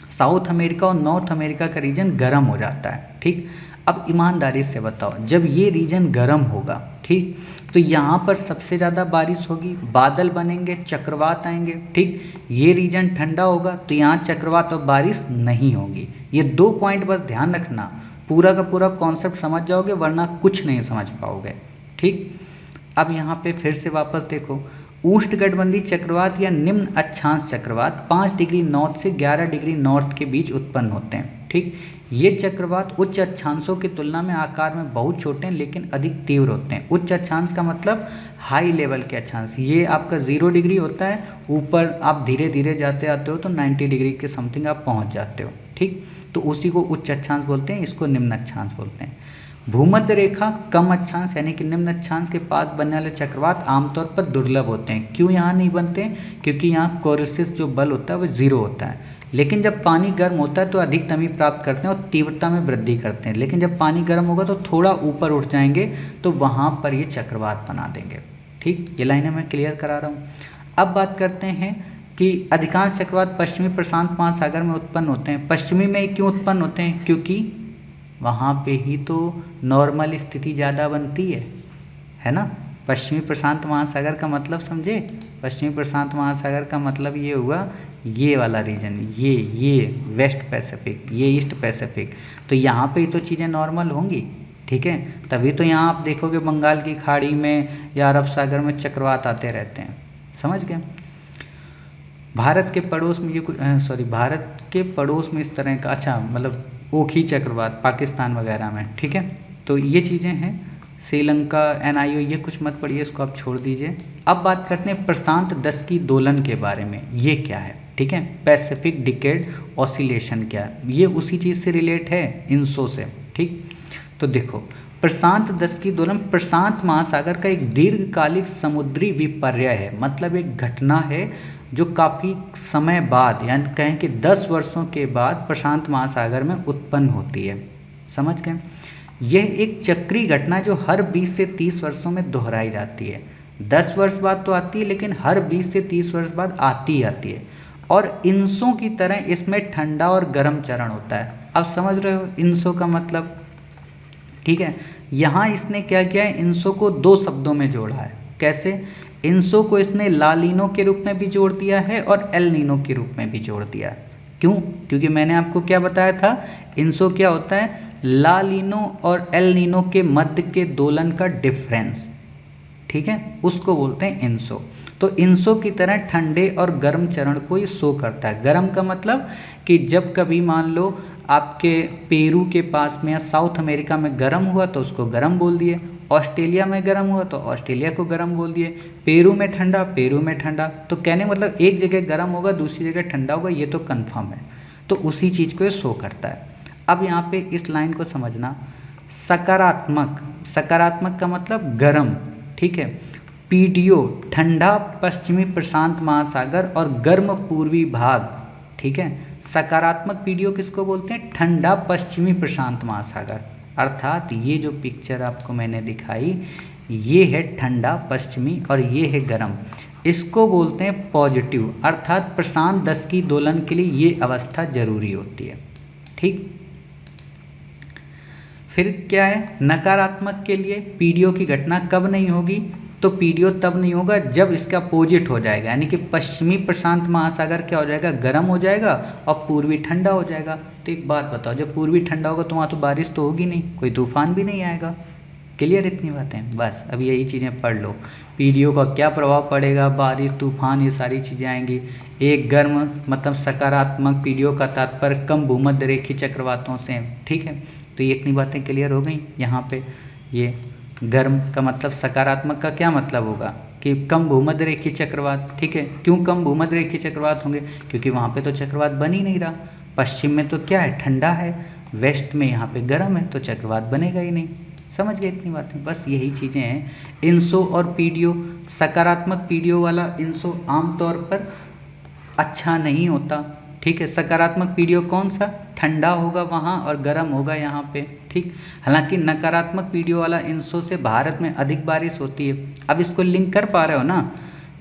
साउथ अमेरिका और नॉर्थ अमेरिका का रीजन गर्म हो जाता है, ठीक। अब ईमानदारी से बताओ, जब ये रीजन गर्म होगा, ठीक, तो यहाँ पर सबसे ज़्यादा बारिश होगी, बादल बनेंगे, चक्रवात आएंगे, ठीक। ये रीजन ठंडा होगा तो यहाँ चक्रवात और बारिश नहीं होगी। ये 2 पॉइंट बस ध्यान रखना, पूरा का पूरा कॉन्सेप्ट समझ जाओगे, वरना कुछ नहीं समझ पाओगे, ठीक। अब यहाँ पे फिर से वापस देखो, उष्णकटिबंधीय चक्रवात या निम्न अक्षांश चक्रवात 5 डिग्री नॉर्थ से 11 डिग्री नॉर्थ के बीच उत्पन्न होते हैं, ठीक। ये चक्रवात उच्च अक्षांशों की तुलना में आकार में बहुत छोटे हैं लेकिन अधिक तीव्र होते हैं। उच्च अक्षांश का मतलब हाई लेवल के अक्षांश, ये आपका 0 डिग्री होता है, ऊपर आप धीरे धीरे जाते आते हो तो 90 डिग्री के समथिंग आप पहुंच जाते हो, ठीक। तो उसी को उच्च अक्षांश बोलते हैं, इसको निम्न अक्षांश बोलते हैं। भूमध्य रेखा कम अक्षांश यानी कि निम्न अक्षांश के पास बनने वाले चक्रवात आमतौर पर दुर्लभ होते हैं। क्यों यहाँ नहीं बनते? क्योंकि यहाँ कोरिसिस जो बल होता है वो 0 होता है। लेकिन जब पानी गर्म होता है तो अधिक नमी प्राप्त करते हैं और तीव्रता में वृद्धि करते हैं। लेकिन जब पानी गर्म होगा तो थोड़ा ऊपर उठ जाएंगे तो वहाँ पर ये चक्रवात बना देंगे, ठीक। ये लाइनें मैं क्लियर करा रहा हूँ। अब बात करते हैं कि अधिकांश चक्रवात पश्चिमी प्रशांत महासागर में उत्पन्न होते हैं। पश्चिमी में क्यों उत्पन्न होते हैं? क्योंकि वहाँ पे ही तो नॉर्मल स्थिति ज़्यादा बनती है ना। पश्चिमी प्रशांत महासागर का मतलब समझे? पश्चिमी प्रशांत महासागर का मतलब ये हुआ ये वाला रीजन, ये वेस्ट पैसिफिक, ये ईस्ट पैसिफिक, तो यहाँ पे ही तो चीज़ें नॉर्मल होंगी, ठीक है। तभी तो यहाँ आप देखोगे बंगाल की खाड़ी में या अरब सागर में चक्रवात आते रहते हैं, समझ गए। भारत के पड़ोस में ये भारत के पड़ोस में इस तरह का, अच्छा मतलब ओखी चक्रवात पाकिस्तान वगैरह में, ठीक है। तो ये चीज़ें हैं, श्रीलंका, NIO, ये कुछ मत पढ़िए, इसको आप छोड़ दीजिए। अब बात करते हैं प्रशांत दशकी दोलन के बारे में। ये क्या है, ठीक है। पैसिफिक डिकेड ऑसिलेशन क्या है? ये उसी चीज़ से रिलेट है, इनसो से, ठीक। तो देखो प्रशांत दशकी दोलन प्रशांत महासागर का एक दीर्घकालिक समुद्री विपर्य है, मतलब एक घटना है जो काफ़ी समय बाद, यानी कहें कि 10 वर्षों के बाद प्रशांत महासागर में उत्पन्न होती है, समझ गए। यह एक चक्रीय घटना जो हर 20 से 30 वर्षों में दोहराई जाती है। 10 वर्ष बाद तो आती है लेकिन हर 20 से 30 वर्ष बाद आती है और इंसों की तरह इसमें ठंडा और गर्म चरण होता है। अब समझ रहे हो इंसों का मतलब, ठीक है। यहाँ इसने क्या किया है, इंसो को 2 शब्दों में जोड़ा है। कैसे? इंसो को इसने ला नीनो के रूप में भी जोड़ दिया है और एल नीनो के रूप में भी जोड़ दिया है। क्यों? क्योंकि मैंने आपको क्या बताया था, इंसो क्या होता है, ला नीनो और एल नीनो के मध्य के दोलन का डिफरेंस, ठीक है, उसको बोलते हैं इंसो। तो इंसो की तरह ठंडे और गर्म चरण को ये शो करता है। गर्म का मतलब कि जब कभी मान लो आपके पेरू के पास में या साउथ अमेरिका में गर्म हुआ तो उसको गर्म बोल दिए, ऑस्ट्रेलिया में गर्म हुआ तो ऑस्ट्रेलिया को गर्म बोल दिए, पेरू में ठंडा, पेरू में ठंडा। तो कहने मतलब एक जगह गर्म होगा दूसरी जगह ठंडा होगा, ये तो कन्फर्म है। तो उसी चीज़ को ये शो करता है। अब यहाँ पे इस लाइन को समझना, सकारात्मक, सकारात्मक का मतलब गर्म, ठीक है। पीडीओ ठंडा पश्चिमी प्रशांत महासागर और गर्म पूर्वी भाग, ठीक है। सकारात्मक पीडीओ किसको बोलते हैं? ठंडा पश्चिमी प्रशांत महासागर। अर्थात ये जो पिक्चर आपको मैंने दिखाई, ये है ठंडा पश्चिमी और ये है गर्म, इसको बोलते हैं पॉजिटिव। अर्थात प्रशांत 10 की दोलन के लिए ये अवस्था जरूरी होती है, ठीक। फिर क्या है? नकारात्मक के लिए पीडीओ की घटना कब नहीं होगी? तो पीडीओ तब नहीं होगा जब इसका अपोजिट हो जाएगा, यानी कि पश्चिमी प्रशांत महासागर क्या हो जाएगा? गर्म हो जाएगा और पूर्वी ठंडा हो जाएगा। तो एक बात बताओ, जब पूर्वी ठंडा होगा तो वहाँ तो बारिश तो होगी नहीं, कोई तूफान भी नहीं आएगा। क्लियर इतनी बातें? बस अब यही चीज़ें पढ़ लो। पीडीओ का क्या प्रभाव पड़ेगा? बारिश, तूफान, ये सारी चीज़ें आएंगी। एक गर्म मतलब सकारात्मक, पीडीओ का तात्पर्य कम भूमध्य रेखीय चक्रवातों से, ठीक है। तो ये इतनी बातें क्लियर हो गई। यहाँ पे ये गर्म का मतलब, सकारात्मक का क्या मतलब होगा कि कम भूमध्य रेखीय चक्रवात, ठीक है। क्यों कम भूमध्य रेखीय चक्रवात होंगे? क्योंकि वहाँ पे तो चक्रवात बन ही नहीं रहा। पश्चिम में तो क्या है? ठंडा है। वेस्ट में यहाँ पे गर्म है, तो चक्रवात बनेगा ही नहीं। समझ गए इतनी बातें? बस यही चीज़ें हैं। इंसो और पीडीओ, सकारात्मक पीडीओ वाला इंसो आमतौर पर अच्छा नहीं होता, ठीक है। सकारात्मक पीडीओ कौन सा? ठंडा होगा वहाँ और गर्म होगा यहाँ पे, ठीक। हालांकि नकारात्मक पीडीओ वाला इंसो से भारत में अधिक बारिश होती है। अब इसको लिंक कर पा रहे हो ना?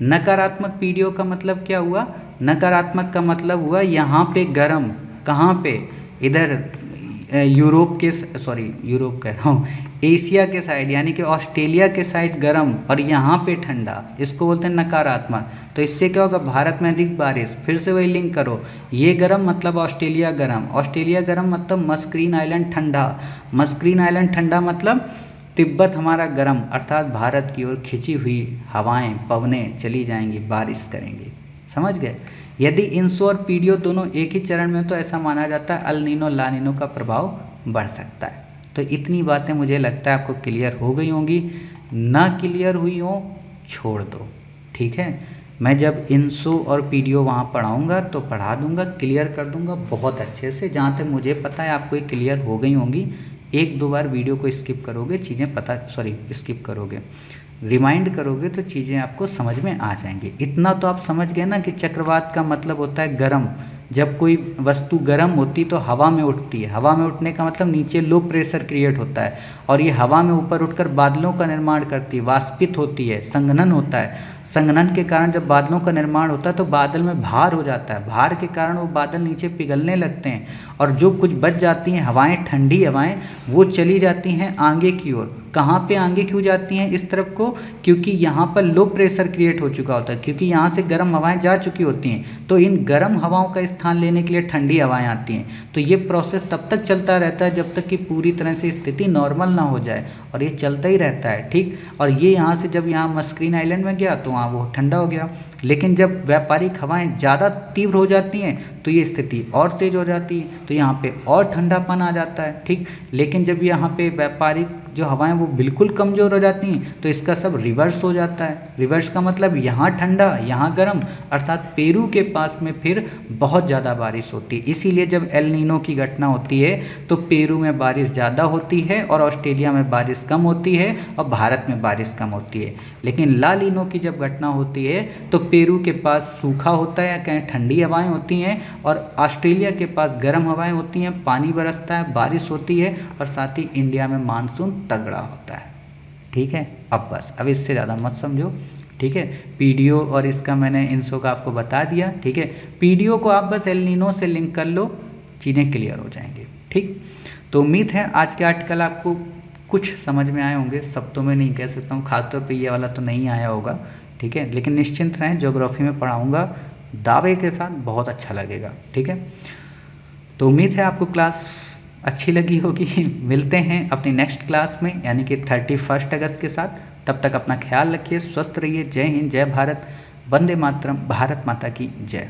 नकारात्मक पीडीओ का मतलब क्या हुआ? नकारात्मक का मतलब हुआ यहाँ पे गर्म, कहाँ पे? इधर यूरोप के, सॉरी यूरोप कह रहा हूँ, एशिया के साइड, यानी कि ऑस्ट्रेलिया के साइड गर्म और यहाँ पे ठंडा, इसको बोलते हैं नकारात्मक। तो इससे क्या होगा? भारत में अधिक बारिश। फिर से वही लिंक करो, ये गर्म मतलब ऑस्ट्रेलिया गर्म, ऑस्ट्रेलिया गर्म मतलब मस्करीन आइलैंड ठंडा, मस्करीन आइलैंड ठंडा मतलब तिब्बत हमारा गर्म, अर्थात भारत की ओर खिंची हुई हवाएं, पवनें चली जाएंगी, बारिश करेंगी। समझ गए? यदि इंसो और पीडीओ दोनों एक ही चरण में, तो ऐसा माना जाता है अल नीनो ला नीनो का प्रभाव बढ़ सकता है। तो इतनी बातें मुझे लगता है आपको क्लियर हो गई होंगी। ना क्लियर हुई हो छोड़ दो, ठीक है। मैं जब इंसो और पीडीओ वहाँ पढ़ाऊँगा तो पढ़ा दूँगा, क्लियर कर दूँगा बहुत अच्छे से। जहाँ तक मुझे पता है आपको ये क्लियर हो गई होंगी। एक दो बार वीडियो को स्किप करोगे, चीज़ें पता, सॉरी स्किप करोगे, रिमाइंड करोगे तो चीज़ें आपको समझ में आ जाएंगी। इतना तो आप समझ गए ना कि चक्रवात का मतलब होता है गर्म। जब कोई वस्तु गर्म होती तो हवा में उठती है। हवा में उठने का मतलब नीचे लो प्रेशर क्रिएट होता है और ये हवा में ऊपर उठकर बादलों का निर्माण करती है, वाष्पित होती है, संघनन होता है। संघनन के कारण जब बादलों का निर्माण होता है तो बादल में भार हो जाता है। भार के कारण वो बादल नीचे पिघलने लगते हैं और जो कुछ बच जाती हैं हवाएं, ठंडी हवाएं, वो चली जाती हैं आगे की ओर। कहाँ पे आगे क्यों जाती हैं इस तरफ को? क्योंकि यहाँ पर लो प्रेशर क्रिएट हो चुका होता है, क्योंकि यहाँ से गर्म हवाएं जा चुकी होती हैं। तो इन गर्म हवाओं का स्थान लेने के लिए ठंडी हवाएं आती हैं। तो ये प्रोसेस तब तक चलता रहता है जब तक कि पूरी तरह से स्थिति नॉर्मल ना हो जाए, और ये चलता ही रहता है, ठीक। और ये यहाँ से जब यहाँ मस्करीन आइलैंड में गया तो वहाँ वो ठंडा हो गया। लेकिन जब व्यापारिक हवाएं ज़्यादा तीव्र हो जाती हैं तो ये स्थिति और तेज हो जाती है, तो यहाँ पे और ठंडापन आ जाता है, ठीक। लेकिन जब यहाँ पे व्यापारिक जो हवाएं वो बिल्कुल कमज़ोर हो जाती हैं तो इसका सब रिवर्स हो जाता है। रिवर्स का मतलब यहाँ ठंडा यहाँ गर्म, अर्थात पेरू के पास में फिर बहुत ज़्यादा बारिश होती है। इसीलिए जब एल नीनो की घटना होती है तो पेरू में बारिश ज़्यादा होती है और ऑस्ट्रेलिया में बारिश कम होती है और भारत में बारिश कम होती है। लेकिन ला नीनो की जब घटना होती है तो पेरू के पास सूखा होता है या कहीं ठंडी हवाएं होती हैं और ऑस्ट्रेलिया के पास गर्म हवाएं होती हैं, पानी बरसता है, बारिश होती है और साथ ही इंडिया में मानसून तगड़ा होता है, ठीक है। अब बस, अब इससे ज़्यादा मत समझो, ठीक है। पीडीओ और इसका मैंने इंसो का आपको बता दिया, ठीक है। पीडीओ को आप बस एल नीनो से लिंक कर लो, चीज़ें क्लियर हो जाएंगी, ठीक। तो उम्मीद है आज के आर्टिकल आपको कुछ समझ में आए होंगे। सब तो मैं नहीं कह सकता हूँ, खासतौर पे ये वाला तो नहीं आया होगा, ठीक है। लेकिन निश्चिंत रहें, ज्योग्राफी में पढ़ाऊँगा दावे के साथ, बहुत अच्छा लगेगा, ठीक है। तो उम्मीद है आपको क्लास अच्छी लगी होगी। मिलते हैं अपनी नेक्स्ट क्लास में, यानी कि 31 अगस्त के साथ। तब तक अपना ख्याल रखिए, स्वस्थ रहिए। जय हिंद, जय भारत, वंदे मातरम, भारत माता की जय।